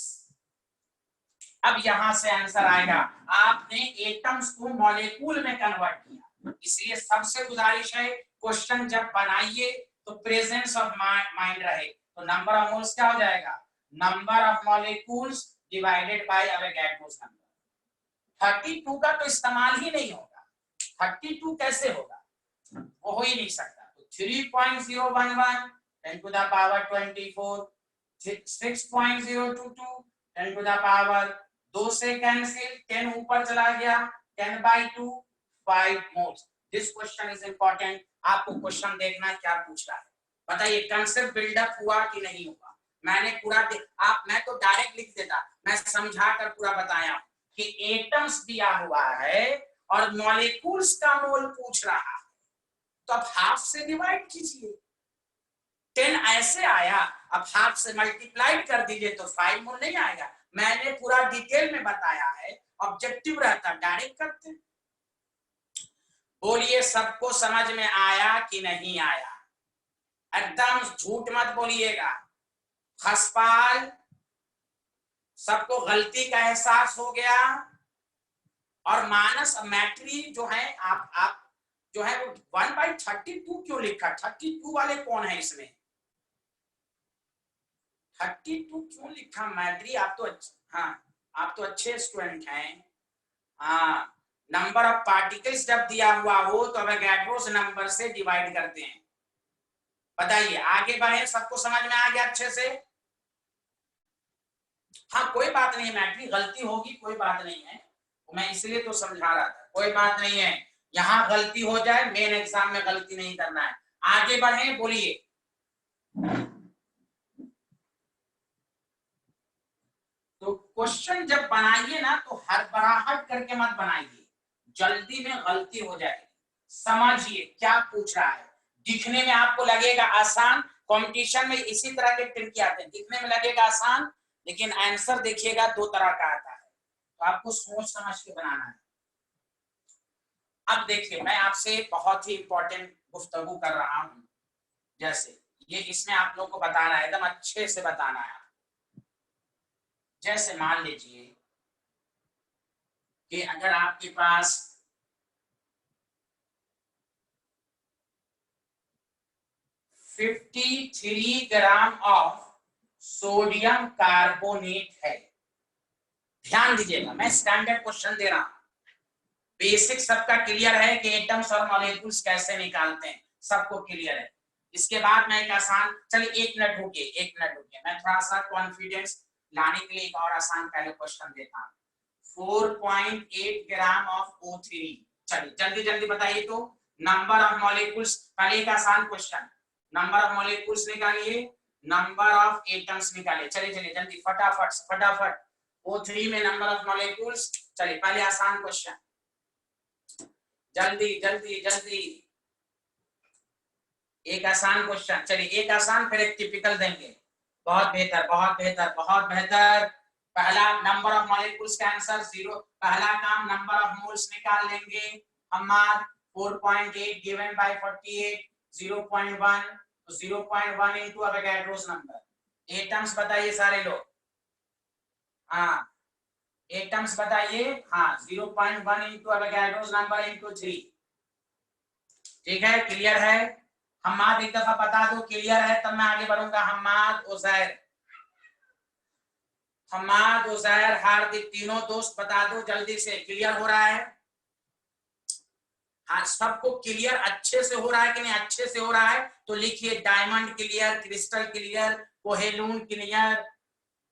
S1: अब यहां से आंसर आएगा, आपने एटम्स को मॉलिक्यूल में कन्वर्ट किया। इसलिए सबसे गुजारिश है, क्वेश्चन जब बनाइए तो प्रेजेंस ऑफ माइंड रहे। तो नंबर ऑफ मोल्स क्या हो जाएगा? Number of molecules divided by Avogadro's number. 32 का तो इस्तेमाल ही नहीं होगा, 32 कैसे होगा? वो हो ही नहीं सकता। तो 3.011 10 to the power 24, 6.022 10 to the power 2 से कैंसिल, 10 ऊपर चला गया, 10/2 5 moles. This question is important. आपको क्वेश्चन देखना क्या पूछ रहा है, बताइए कंसेप्ट बिल्डअप हुआ कि नहीं हुआ? मैंने पूरा मैं तो डायरेक्ट लिख देता, मैं समझा कर पूरा बताया कि एटम्स दिया हुआ है और मॉलिक्यूल्स का मोल पूछ रहा है, तो अब हाफ से डिवाइड कीजिए। 10 ऐसे आया, अब हाफ से मल्टीप्लाइड कर दीजिए तो 5 मोल नहीं आएगा। मैंने पूरा डिटेल में बताया है, ऑब्जेक्टिव रहता डायरेक्ट करते। बोलिए सबको समझ में आया कि नहीं आया? एकदम झूठ मत बोलिएगा। खसपाल, सबको गलती का एहसास हो गया? और मानस मैट्री जो है, आप जो है वो 1/32 क्यों लिखा? 32 वाले कौन है इसमें? 32 क्यों लिखा मैट्री? आप तो हाँ, आप तो अच्छे स्टूडेंट हैं। हाँ, नंबर ऑफ पार्टिकल्स जब दिया हुआ हो तो एवोगैड्रोस नंबर से डिवाइड करते हैं। बताइए, आगे बढ़े, सबको समझ में आ गया अच्छे से? हाँ, कोई बात नहीं है, मैट्री गलती होगी, कोई बात नहीं है, मैं इसलिए तो समझा रहा था, कोई बात नहीं है। यहाँ गलती हो जाए, मेन एग्जाम में गलती नहीं करना है। आगे बढ़े, बोलिए। तो क्वेश्चन जब बनाइए ना तो हड़बड़ाहट करके मत बनाइए, जल्दी में गलती हो जाएगी। समझिए क्या पूछ रहा है। दिखने में आपको लगेगा आसान, कंपटीशन में इसी तरह के ट्रिक आते हैं, दिखने में लगेगा आसान लेकिन आंसर देखिएगा 2 तरह का आता है, तो आपको सोच समझ के बनाना है। अब देखिए, मैं आपसे बहुत ही इंपॉर्टेंट गुफ्तगू कर रहा हूं, जैसे ये इसमें आप लोग को बताना है, एकदम अच्छे से बताना है। जैसे मान लीजिए कि अगर आपके पास 53 ग्राम ऑफ सोडियम कार्बोनेट है, ध्यान दीजिएगा, मैं स्टैंडर्ड क्वेश्चन दे रहा हूं, बेसिक सबका क्लियर है कि एटम्स और मॉलिक्यूल्स कैसे निकालते हैं, सबको क्लियर है। इसके बाद मैं एक आसान, चलिए 1 मिनट रुकिए, 1 मिनट रुकिए, मैं थोड़ा सा कॉन्फिडेंस लाने के लिए एक और आसान पहले क्वेश्चन देता हूं। 4.8 ग्राम ऑफ O3, चलिए जल्दी जल्दी बताइए। तो नंबर ऑफ मॉलिक्यूल्स, पहले एक आसान क्वेश्चन, नंबर ऑफ मॉलिक्यूल्स निकालिए, नंबर ऑफ एटम्स निकालिए, चलिए चलिए जल्दी फटाफट फटाफट। O3 में नंबर ऑफ मॉलिक्यूल्स, चलिए पहले आसान क्वेश्चन, जल्दी जल्दी जल्दी, एक आसान क्वेश्चन, चलिए एक आसान फिर एक टिपिकल देंगे। बहुत बेहतर बहुत बेहतर बहुत बेहतर। पहला नंबर ऑफ मॉलिक्यूल्स का आंसर 0, पहला काम नंबर ऑफ मोल्स निकाल लेंगे हम। 4.8 गिवन बाय 48, 0.1, तो 0.1 इनटू एवोगैड्रोस नंबर। एटम्स बताइए सारे लोग, हाँ एटम्स बताइए, हाँ 0.1 इनटू एवोगैड्रोस नंबर इनटू 3, ठीक है, क्लियर है। हम्माद एक दफा बता दो, क्लियर है, तब मैं आगे बढ़ूंगा। हम्माद, उजैर, हम्माद, उजैर, हार्दिक, तीनों दोस्त बता दो जल्दी से, क्लियर हो रहा है? हाँ, सबको क्लियर अच्छे से हो रहा है कि नहीं? अच्छे से हो रहा है तो लिखिए डायमंड क्लियर, क्रिस्टल क्लियर, कोहेलून क्लियर,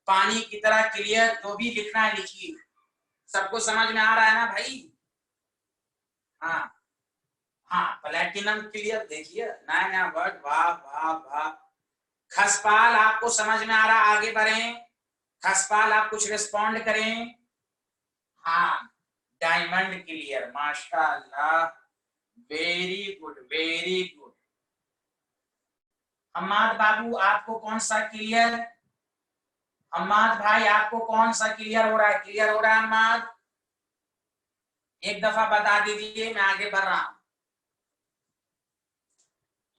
S1: पानी की तरह क्लियर, जो भी लिखना है लिखिए। सबको समझ में आ रहा है ना भाई? हाँ हाँ, प्लेटिनम क्लियर, देखिए नया नया वर्ड, वाह वाह वाह। खसपाल, आपको समझ में आ रहा, आगे बढ़े। खसपाल, आप कुछ रिस्पॉन्ड करें। हाँ, डायमंड क्लियर, माशाल्लाह, very good, very good. Hammad बाबू, आपको कौन सा क्लियर? हम्माद भाई, आपको कौन सा क्लियर हो रहा है? क्लियर हो रहा है हम्माद? एक दफा बता दीजिए, मैं आगे बढ़ रहा हूं।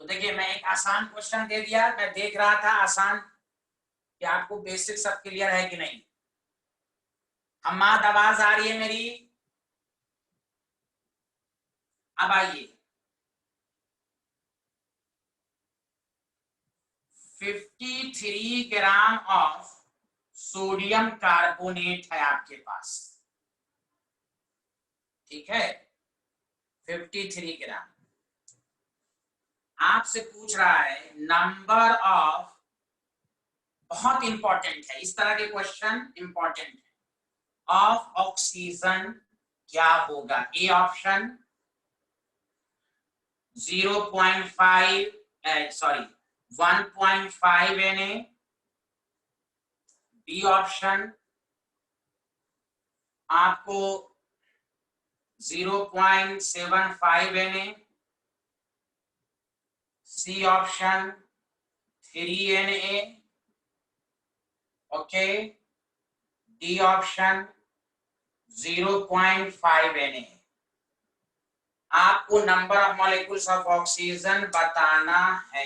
S1: तो देखिए, मैं एक आसान क्वेश्चन दे दिया, मैं देख रहा था आसान कि आपको बेसिक सब क्लियर है कि नहीं। हम्माद, आवाज आ रही है मेरी? अब आइए। 53 ग्राम ऑफ सोडियम कार्बोनेट है आपके पास, ठीक है? 53 ग्राम। आपसे पूछ रहा है नंबर ऑफ, बहुत इंपॉर्टेंट है, इस तरह के क्वेश्चन इंपॉर्टेंट है, ऑफ ऑक्सीजन क्या होगा? A option 0.5 sorry 1.5 Na, B option आपको 0.75 Na, C option 3 Na, okay, D option 0.5 Na। आपको number of molecules of oxygen बताना है।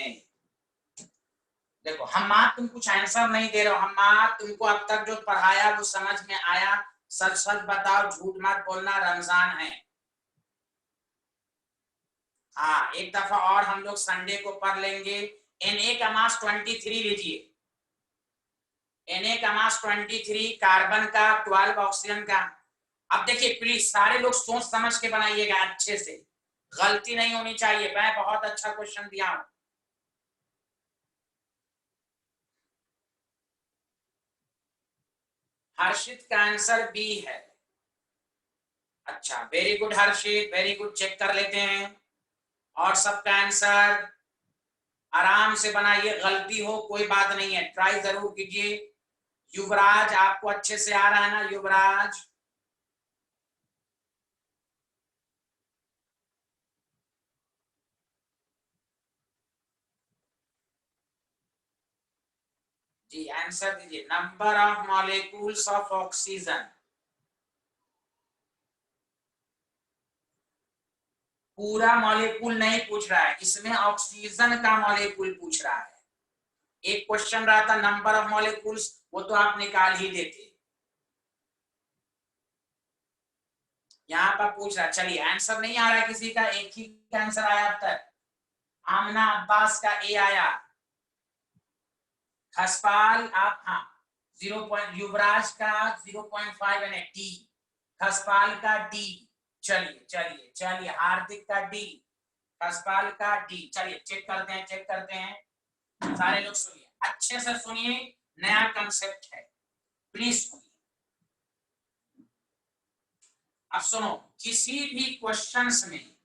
S1: देखो हम्माद, तुम कुछ आंसर नहीं दे रहे हो। हम्माद, तुमको अब तक जो पढ़ाया वो समझ में आया? सच सच बताओ, झूठ मत बोलना, रमजान है। हाँ, एक दफा और हम लोग संडे को पढ़ लेंगे। Na का मास 23 लीजिए, Na का मास 23, कार्बन का 12, ऑक्सीजन का। अब देखिए प्लीज सारे लोग सोच समझ के बनाइएगा अच्छे से, गलती नहीं होनी चाहिए। मैं बहुत अच्छा क्वेश्चन दिया हूं। हर्षित का आंसर बी है। अच्छा, वेरी गुड हर्षित, वेरी गुड, चेक कर लेते हैं। और सबका आंसर आराम से बनाइए, गलती हो कोई बात नहीं है, ट्राई जरूर कीजिए। युवराज, आपको अच्छे से आ रहा है ना युवराज? जी आंसर दीजिए, number of molecules of oxygen. पूरा मॉलिक्यूल नहीं पूछ रहा है, इसमें ऑक्सीजन का मॉलिक्यूल पूछ रहा है। एक क्वेश्चन रहा था नंबर ऑफ मॉलिक्यूल्स, वो तो आप निकाल ही देते। यहाँ पर पूछ रहा, चलिए आंसर नहीं आ रहा है किसी का, एक ही का आंसर आया अब तक। आमना अब्बास का ए आया। खसपाल, आप, हाँ 0. युवराज का 0.5 यानी डी, खसपाल का डी। चलिए चलिए चलिए, हार्दिक का डी, खसपाल का डी। चलिए चेक करते हैं, चेक करते हैं। सारे लोग सुनिए, अच्छे से सुनिए, नया कंसेप्ट है, प्लीज सुनिए। अब सुनो, किसी भी क्वेश्चंस में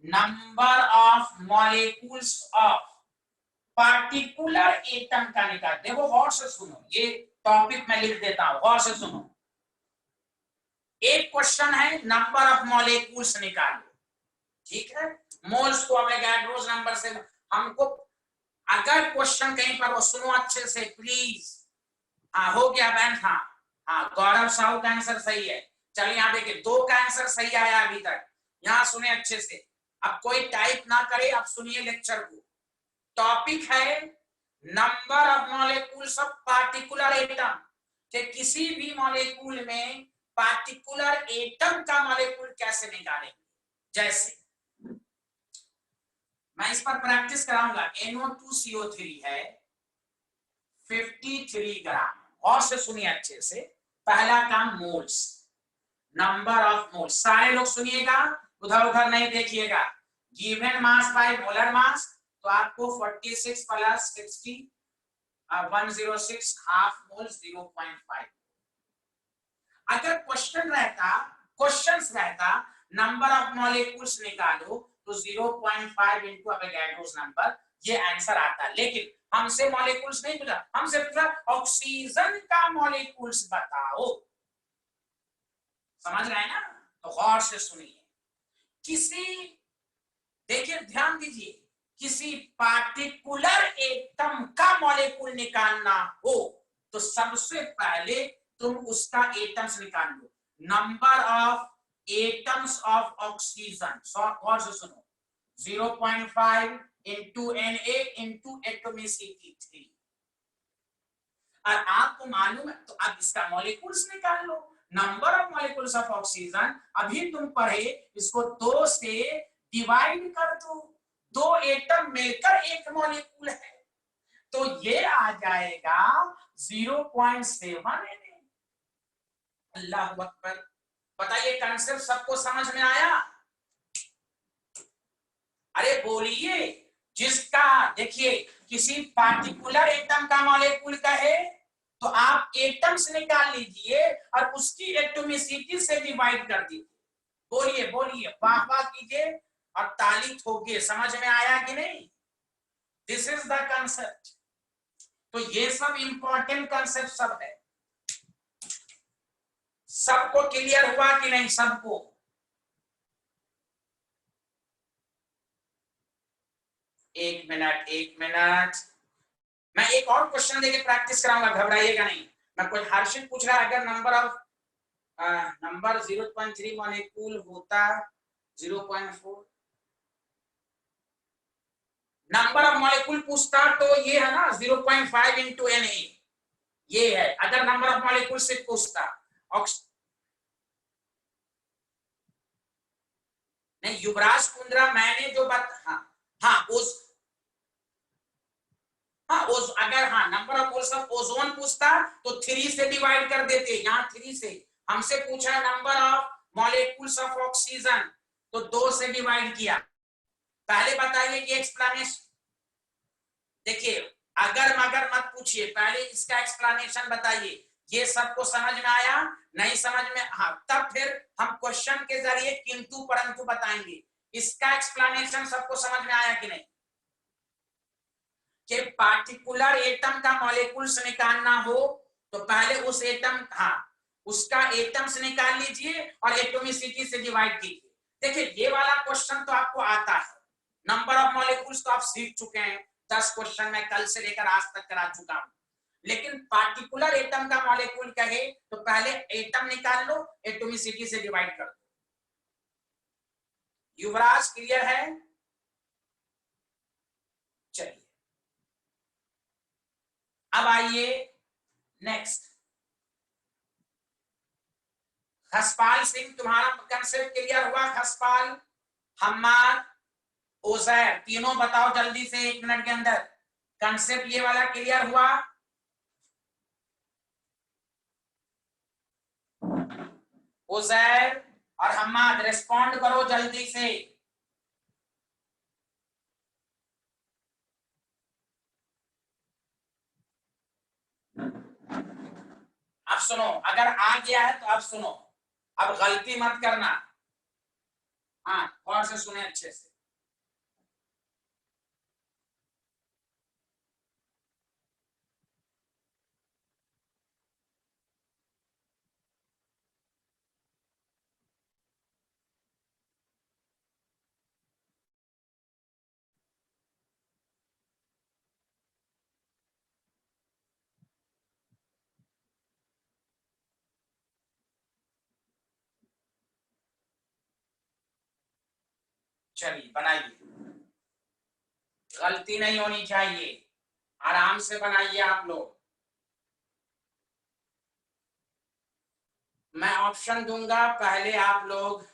S1: number of molecules of particular atom का निकाल, देखो गौर से सुनो, ये टॉपिक मैं लिख देता हूं, गौर से सुनो। एक क्वेश्चन है नंबर ऑफ मॉलिक्यूल्स निकालो, ठीक है? मोल्स को अवोगाड्रो नंबर से हमको, अगर क्वेश्चन कहीं पर वो, सुनो अच्छे से प्लीज। हाँ हो गया बैंक, हाँ हाँ, गौरव साहू का आंसर सही है। चलिए यहाँ देखिए, 2 का आंसर सही आया अभी तक, यहाँ सुने अच्छे से। अब कोई टाइप ना करे, अब सुनिए लेक्चर को। टॉपिक है number of molecules of particular atom, कि किसी भी मॉलिक्यूल में पार्टिकुलर एटम का मॉलिक्यूल कैसे निकालेंगे। जैसे मैं इस पर प्रैक्टिस कराऊंगा। NO2CO3 है 53 ग्राम। और से सुनिए अच्छे से, पहला काम मोल्स, नंबर ऑफ मोल्स। सारे लोग सुनिएगा, उधर उधर नहीं देखिएगा। Given mass by molar mass, तो आपको 46 प्लस 60 106 हाफ मोल्स 0.5। अगर क्वेश्चंस रहता नंबर ऑफ मॉलिक्यूल्स निकालो तो 0.5 इनटू एवोगाड्रोस नंबर, ये आंसर आता। लेकिन हमसे मॉलिक्यूल्स नहीं पूछा, हमसे पूछा ऑक्सीजन का मॉलिक्यूल्स बताओ। समझ रहे हैं ना? तो गौर से सुनिए। देखिए ध्यान दीजिए, किसी पार्टिकुलर एटम का मॉलिक्यूल निकालना हो तो सबसे पहले तुम उसका एटम्स निकाल लो। Number of atoms of oxygen, और से सुनो, 0.5 इंटू Na इंटू एटोमिसिटी 3। और आपको मालूम है तो आप इसका मॉलिक्यूल्स निकाल लो। Number of molecules of oxygen, अभी तुम पढ़े, इसको 2 से डिवाइड कर दो, 2 एटम मिलकर एक मॉलिक्यूल है, तो ये आ जाएगा 0.7 Na। अल्लाह अकबर। बताइए कंसेप्ट सबको समझ में आया? अरे बोलिए। जिसका देखिए किसी पार्टिकुलर एटम का मॉलिक्यूल कहे तो आप एटम्स निकाल लीजिए और उसकी एटॉमिसिटी से डिवाइड कर दीजिए। बोलिए बोलिए, वाह वाह कीजिए और ताली ठोकिए। समझ में आया कि नहीं? This is the concept. तो ये सब इंपॉर्टेंट कंसेप्ट सब है। सबको क्लियर हुआ कि नहीं? सबको? एक मिनट एक मिनट, मैं एक और क्वेश्चन देके प्रैक्टिस कराऊंगा, घबराइएगा नहीं। मैं कोई हर्षित पूछ रहा है, अगर नंबर 0.3 मॉलिक्यूल होता 0.4, नंबर ऑफ मॉलिक्यूल पूछता तो ये है ना 0.5 इंटू Na, ये है। अगर नंबर ऑफ मॉलिक्यूल से पूछता नहीं, युवराज कुंद्रा, मैंने जो बात, हाँ उस, अगर number of moles of ozone पूछता तो 3 से डिवाइड कर देते, यहाँ 3 से। हमसे पूछा number of molecules of oxygen तो 2 से डिवाइड किया। पहले बताइए कि एक्सप्लेनेशन, देखिए अगर मगर मत पूछिए, पहले इसका एक्सप्लेनेशन बताइए। ये सबको समझ में आया? नहीं समझ में, तब फिर हम क्वेश्चन के जरिए किंतु परंतु बताएंगे। इसका एक्सप्लेनेशन सबको समझ में आया कि नहीं? कि पार्टिकुलर एटम का मॉलिक्यूल्स निकालना हो तो पहले उस एटम, उसका एटम्स निकाल लीजिए और एटॉमिसिटी से डिवाइड कीजिए। देखिए ये वाला क्वेश्चन तो आपको आता है, नंबर ऑफ मॉलिक्यूल्स तो आप सीख चुके हैं, 10 क्वेश्चन मैं कल से लेकर आज तक करा चुका हूं। लेकिन पार्टिकुलर एटम का मॉलिक्यूल कहे तो पहले एटम निकाल लो, एटॉमिसिटी से डिवाइड कर दो। युवराज क्लियर है? चलिए अब आइए नेक्स्ट। खसपाल सिंह, तुम्हारा कंसेप्ट क्लियर हुआ? खसपाल, हम्माद, ओजैर, तीनों बताओ जल्दी से 1 मिनट के अंदर। कंसेप्ट ये वाला क्लियर हुआ? ओजैर और हम्माद रिस्पॉन्ड करो जल्दी से। अब सुनो, अगर आ गया है तो अब सुनो, अब गलती मत करना। और से सुने अच्छे से। चलिए बनाइए, गलती नहीं होनी चाहिए, आराम से बनाइए आप लोग। मैं ऑप्शन दूंगा, पहले आप लोग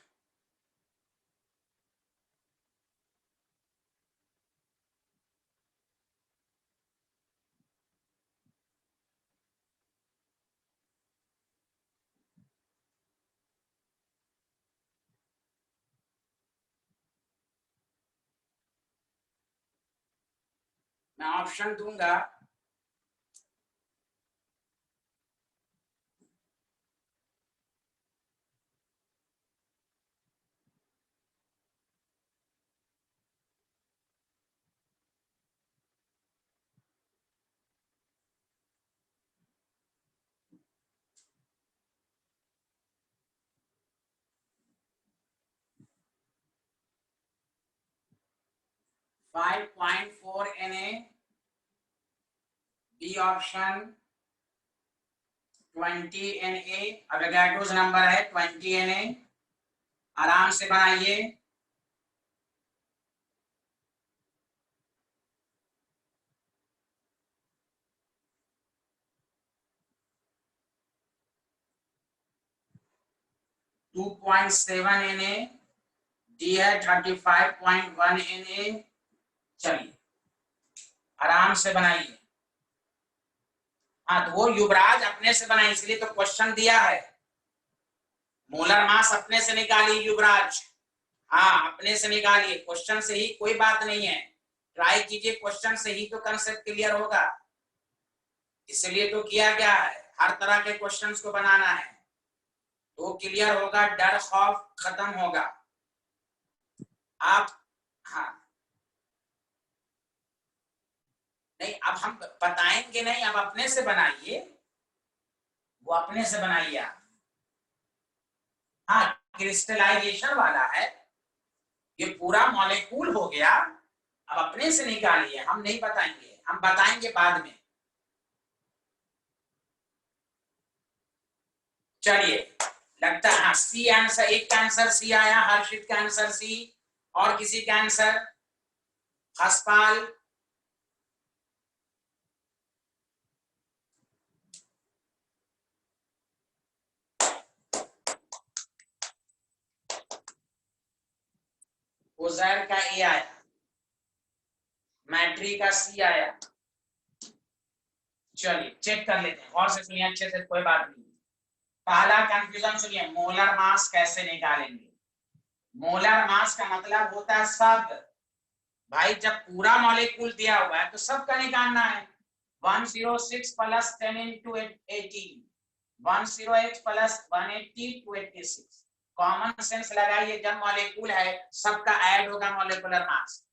S1: मैं ऑप्शन दूंगा। Five point four Na, B option 20 Na, Avogadro's number है 20 Na। आराम से बनाइए। टू 2.7 Na, डी है 35.1 Na। चलिए आराम से बनाइए। हाँ, तो वो युवराज अपने से बनाए, इसलिए तो क्वेश्चन दिया है। मोलर मास अपने से निकालिए युवराज। हाँ, अपने से निकालिए, क्वेश्चन से ही, कोई बात नहीं है। ट्राई कीजिए, क्वेश्चन से ही तो कंसेप्ट क्लियर होगा। इसलिए तो किया गया है, हर तरह के क्वेश्चंस को बनाना है तो क्लियर होगा, डर खौफ खत्म होगा। आप हाँ, नहीं अब हम बताएंगे नहीं, अब अपने से बनाइए, वो अपने से बनाइए आप। हाँ, क्रिस्टलाइजेशन वाला है, ये पूरा मॉलिक्यूल हो गया। अब अपने से निकालिए, हम नहीं बताएंगे, हम बताएंगे बाद में। चलिए, लगता है सी आंसर, एक का आंसर सी आया, हर्षित का आंसर सी, और किसी का आंसर? हसपाल, उजैर का ए आया, मैट्री का सी आया। चलिए चेक कर लेते हैं, और से सुनिए अच्छे से, कोई बात नहीं। पहला कंफ्यूजन सुनिए, मोलर मास कैसे निकालेंगे। मोलर मास का मतलब होता है शब्द। भाई जब पूरा मॉलिक्यूल दिया हुआ है तो सबका निकालना है। 106 plus 10 into 18, 108 plus 180 286। Common sense लगाइए, जब मॉलिक्यूल है सबका ऐड होगा मॉलिक्यूलर मास।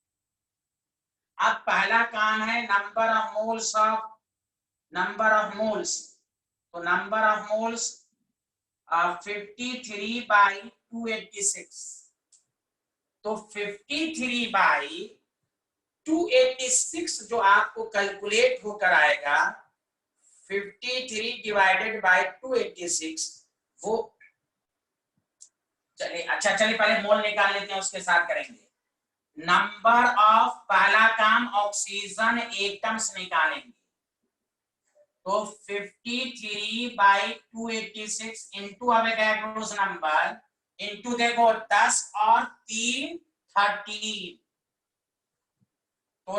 S1: अब पहला काम है number of moles of, number of moles, तो नंबर ऑफ मोल्स 53 बाई 286, तो 53 बाई 286 जो आपको कैलकुलेट होकर आएगा, 53 डिवाइडेड बाई 286, वो चलिए, अच्छा चलिए पहले मोल निकाल लेते हैं, उसके साथ करेंगे। नंबर ऑफ, पहला काम ऑक्सीजन एटम्स निकालेंगे, तो 53 by 286 into Avogadro's number into, देखो 10 और 3 13, तो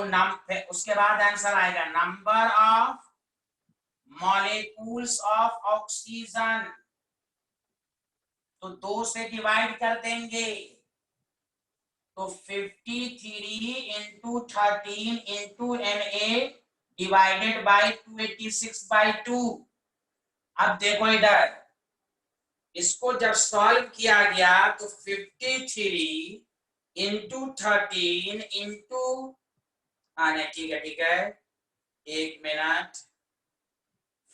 S1: उसके बाद आंसर आएगा number of molecules of oxygen, तो 2 से डिवाइड कर देंगे, तो 53 into 13 into Na divided by 286 by 2। अब देखो इधर, इसको जब सॉल्व किया गया तो 53 इंटू 13 इंटू, नहीं ठीक है, एक minute,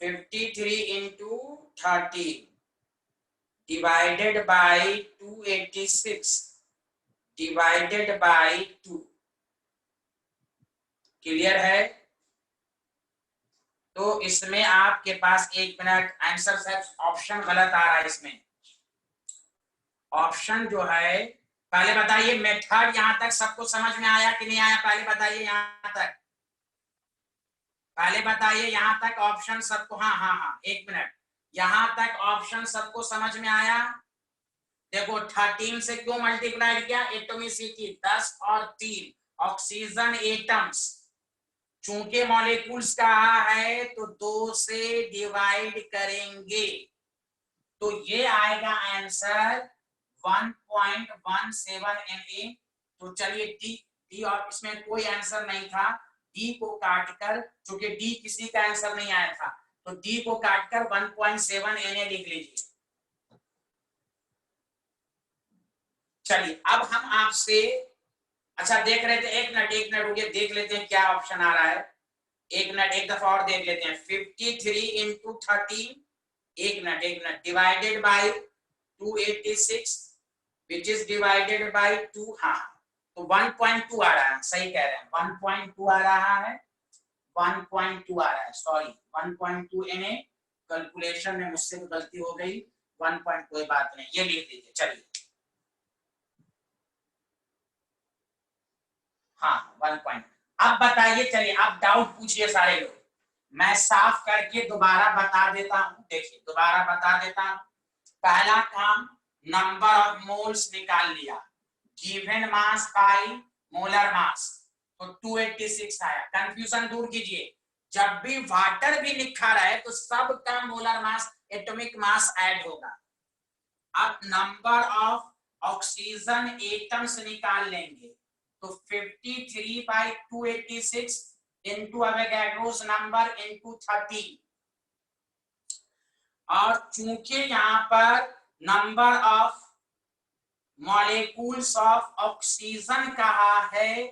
S1: 53 into 13 divided by 286 divided by 2, clear है? तो इसमें आपके पास, एक मिनट, आंसर शायद ऑप्शन गलत आ रहा है इसमें। ऑप्शन जो है, पहले बताइए मेथड यहां तक सबको समझ में आया कि नहीं आया, पहले बताइए यहां तक, पहले बताइए यहां तक ऑप्शन सबको, हाँ, एक मिनट, यहां तक ऑप्शन सबको समझ में आया? देखो 13 से क्यों मल्टीप्लाई किया, एटॉमिसिटी 10 और 3 ऑक्सीजन एटम्स, चूंकि मॉलिक्यूल्स कहा है तो 2 से डिवाइड करेंगे, तो ये आएगा आंसर 1.17 Na। तो चलिए डी, और इसमें कोई आंसर नहीं था, डी को काटकर, चूंकि डी किसी का आंसर नहीं आया था, तो डी को काटकर 1.7 Na लिख लीजिए। चलिए अब हम आपसे, अच्छा देख रहे थे, एक मिनट रुकिए, देख लेते हैं क्या ऑप्शन आ रहा है। एक मिनट, एक दफा और देख लेते हैं। 53 इंटू 13, एक minute, divided by 286 which is divided by 2। हाँ, तो 1.2 आ रहा है, सही कह रहे हैं, 1.2 आ रहा है, 1.2 आ रहा है, सॉरी 1.2 Na। कैलकुलेशन में मुझसे गलती हो गई, 1. कोई बात नहीं, ये लिख दीजिए। चलिए हाँ 1. अब बताइए, चलिए आप डाउट पूछिए सारे लोग, मैं साफ करके दोबारा बता देता हूं। देखिए दोबारा बता देता हूं। पहला काम, नंबर ऑफ मोल्स निकाल लिया, given mass by molar mass, तो 286 आया। कंफ्यूजन दूर कीजिए, जब भी वाटर भी लिखा रहे तो सबका molar mass, atomic mass add होगा। अब नंबर ऑफ ऑक्सीजन एटम्स निकाल लेंगे, तो 53 by 286 into Avogadro's number into 13। और चूंकि यहां पर number of molecules of oxygen कहा है,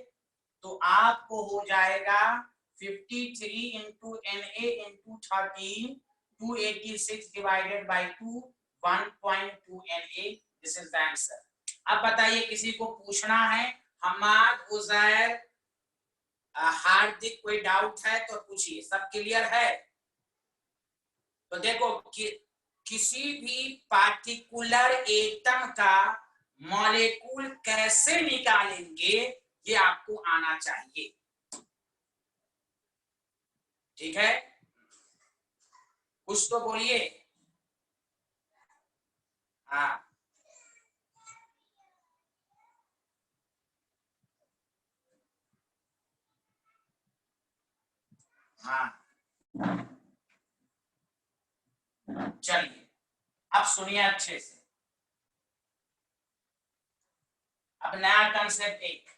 S1: तो आपको हो जाएगा 53 into Na into 13, 286 divided by 2, 1.2 Na। This is the answer. अब बताइए, किसी को पूछना है, हमाद, उजैर, हार्दिक, कोई डाउट है तो पूछिए। सब क्लियर है? तो देखो किसी भी पार्टिकुलर एटम का मॉलिक्यूल कैसे निकालेंगे, ये आपको आना चाहिए। ठीक है, कुछ तो बोलिए। हाँ हाँ, चलिए अब सुनिए अच्छे से। अब नया कंसेप्ट, एक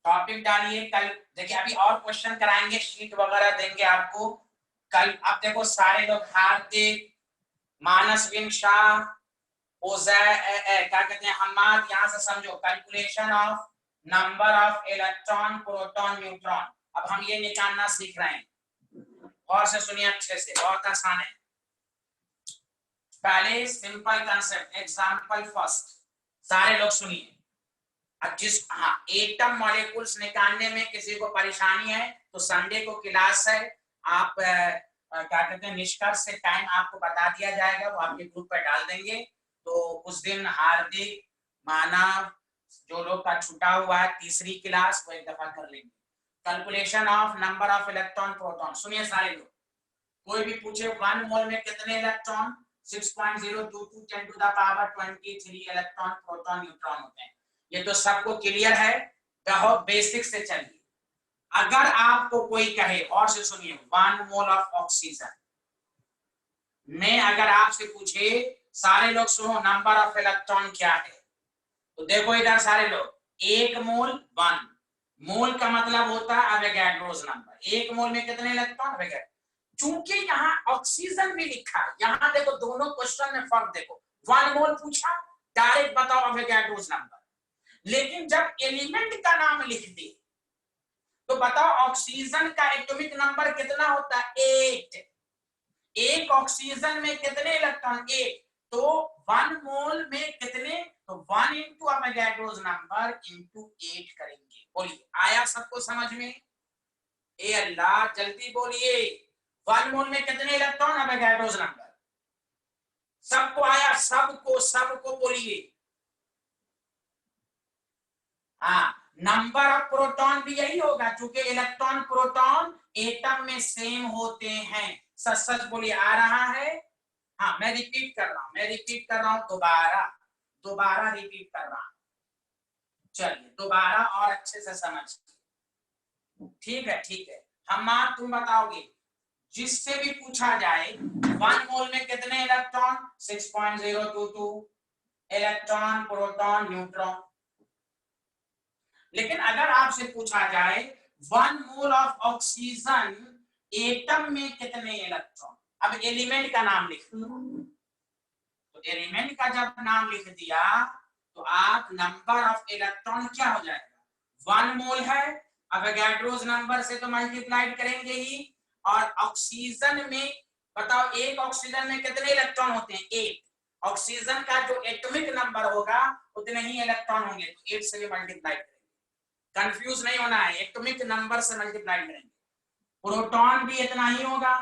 S1: टॉपिक डालिए। कल देखिए, अभी और क्वेश्चन कराएंगे, शीट वगैरह देंगे आपको कल। अब देखो सारे लोग, हार्दिक, मानस विन शाह, क्या कहते हैं, हमाद, यहां से समझो, calculation of number of electron, proton, neutron. अब हम ये निकालना सीख रहे हैं, और से सुनिए अच्छे से, बहुत आसान है। पहले सिंपल कंसेप्ट, एग्जांपल फर्स्ट, सारे लोग सुनिए। अब जिस, हाँ, एटम मॉलिक्यूल्स निकालने में किसी को परेशानी है तो संडे को क्लास है, आप क्या कहते हैं, निष्कर्ष से टाइम आपको बता दिया जाएगा, वो आपके ग्रुप पर डाल देंगे। तो उस दिन हार्दिक, मानव, जो लोग का छूटा हुआ है तीसरी क्लास, वो एक दफा कर लेंगे। Calculation of number of electron, proton. सुनिए सारे लोग, कोई भी पूछे 1 मोल में कितने electron, 6.022 10 to the power 23 electron, proton, neutron होते हैं। ये तो सबको क्लियर है, बहुत बेसिक से चलिए। अगर आपको कोई कहे, और से सुनिए, 1 मोल ऑफ ऑक्सीजन में अगर आपसे पूछे, सारे लोग सुनो, नंबर ऑफ इलेक्ट्रॉन क्या है, तो देखो इधर सारे लोग, 1 मोल 1 मोल का मतलब होता है एवोगैड्रोस नंबर। 1 मोल में कितने इलेक्ट्रॉन, एवोगैड्रो। चूंकि यहाँ ऑक्सीजन भी लिखा है, यहाँ देखो दोनों क्वेश्चन में फर्क देखो, 1 मोल पूछा, डायरेक्ट बताओ एवोगैड्रोस नंबर। लेकिन जब एलिमेंट का नाम लिख दे तो बताओ ऑक्सीजन का एटॉमिक नंबर कितना होता है, 8। एक ऑक्सीजन में कितने इलेक्ट्रॉन, 8। तो 1 मोल में कितने, तो 1 इंटू एवोगैड्रोस नंबर इंटू 8 करेंगे। बोलिए, आया सबको समझ में? ए अल्लाह, जल्दी बोलिए, 1 मोल में कितने इलेक्ट्रॉन, एवोगैड्रोस नंबर। सबको आया? सबको बोलिए। हाँ, नंबर ऑफ प्रोटॉन भी यही होगा, क्योंकि इलेक्ट्रॉन प्रोटॉन एटम में सेम होते हैं। सच सच बोलिए, आ रहा है? हाँ, मैं रिपीट कर रहा हूं, दोबारा रिपीट कर रहा हूं। चलिए दोबारा और अच्छे से समझ, ठीक है। हम तुम बताओगे, जिससे भी पूछा जाए 1 मोल में कितने इलेक्ट्रॉन, 6.022 इलेक्ट्रॉन, प्रोटॉन, न्यूट्रॉन। लेकिन अगर आपसे पूछा जाए 1 मोल ऑफ ऑक्सीजन एटम में कितने इलेक्ट्रॉन, अब एलिमेंट का नाम लिख दो, तो एलिमेंट का जब नाम लिख दिया तो आप नंबर ऑफ इलेक्ट्रॉन क्या हो जाएगा, 1 मोल है, अवोगाड्रोस नंबर से तो मल्टीप्लाइड करेंगे ही, और ऑक्सीजन में बताओ एक ऑक्सीजन में कितने इलेक्ट्रॉन होते हैं, 8, ऑक्सीजन का जो एटॉमिक नंबर होगा उतने ही इलेक्ट्रॉन होंगे, तो 8 से भी मल्टीप्लाई करेंगे, कंफ्यूज नहीं होना है, एटॉमिक नंबर से मल्टीप्लाई करेंगे। प्रोटॉन भी इतना ही होगा,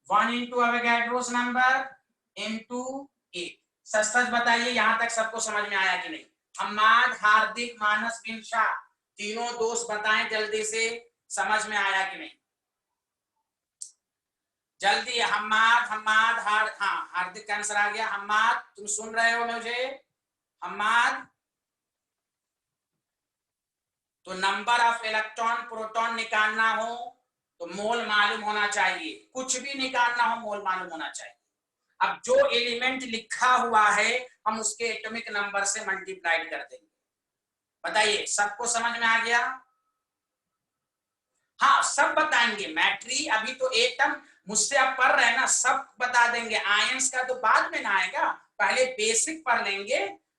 S1: 1 इंटू अवोगाड्रोस नंबर इंटू 8। सच सच बताइए यहां तक सबको समझ में आया कि नहीं? हम्माद, हार्दिक, मानस, बिनशा तीनों दोस्त बताएं जल्दी से, समझ में आया कि नहीं? जल्दी हम्माद, हाँ हार्दिक का आंसर आ गया। हम्माद तुम सुन रहे हो मुझे? हम्माद, तो नंबर ऑफ इलेक्ट्रॉन प्रोटॉन निकालना हो तो मोल मालूम होना चाहिए, कुछ भी निकालना हो मोल मालूम होना चाहिए। अब जो एलिमेंट लिखा हुआ है हम उसके एटॉमिक नंबर से मल्टीप्लाई कर देंगे। बताइए सबको समझ में आ गया? हाँ सब बताएंगे, मैट्री अभी तो एटम मुझसे आप पढ़ रहे हैं ना, सब बता देंगे। आयंस का तो बाद में ना आएगा, पहले बेसिक पढ़ लेंगे,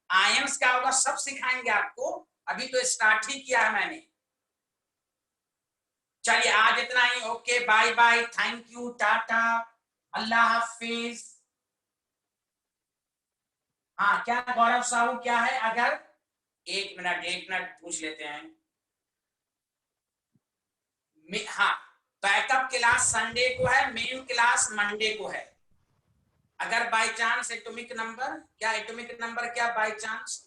S1: आयंस का होगा सब सिखाएंगे आपको, अभी तो स्टार्ट ही किया है मैंने। चलिए आज इतना ही, okay bye bye, thank you, tata, अल्लाह हाफिज। हाँ क्या गौरव साहू क्या है, अगर एक मिनट पूछ लेते हैं। हाँ बैकअप क्लास संडे को है, मेन क्लास मंडे को है। अगर बाय चांस एटॉमिक नंबर क्या बाय चांस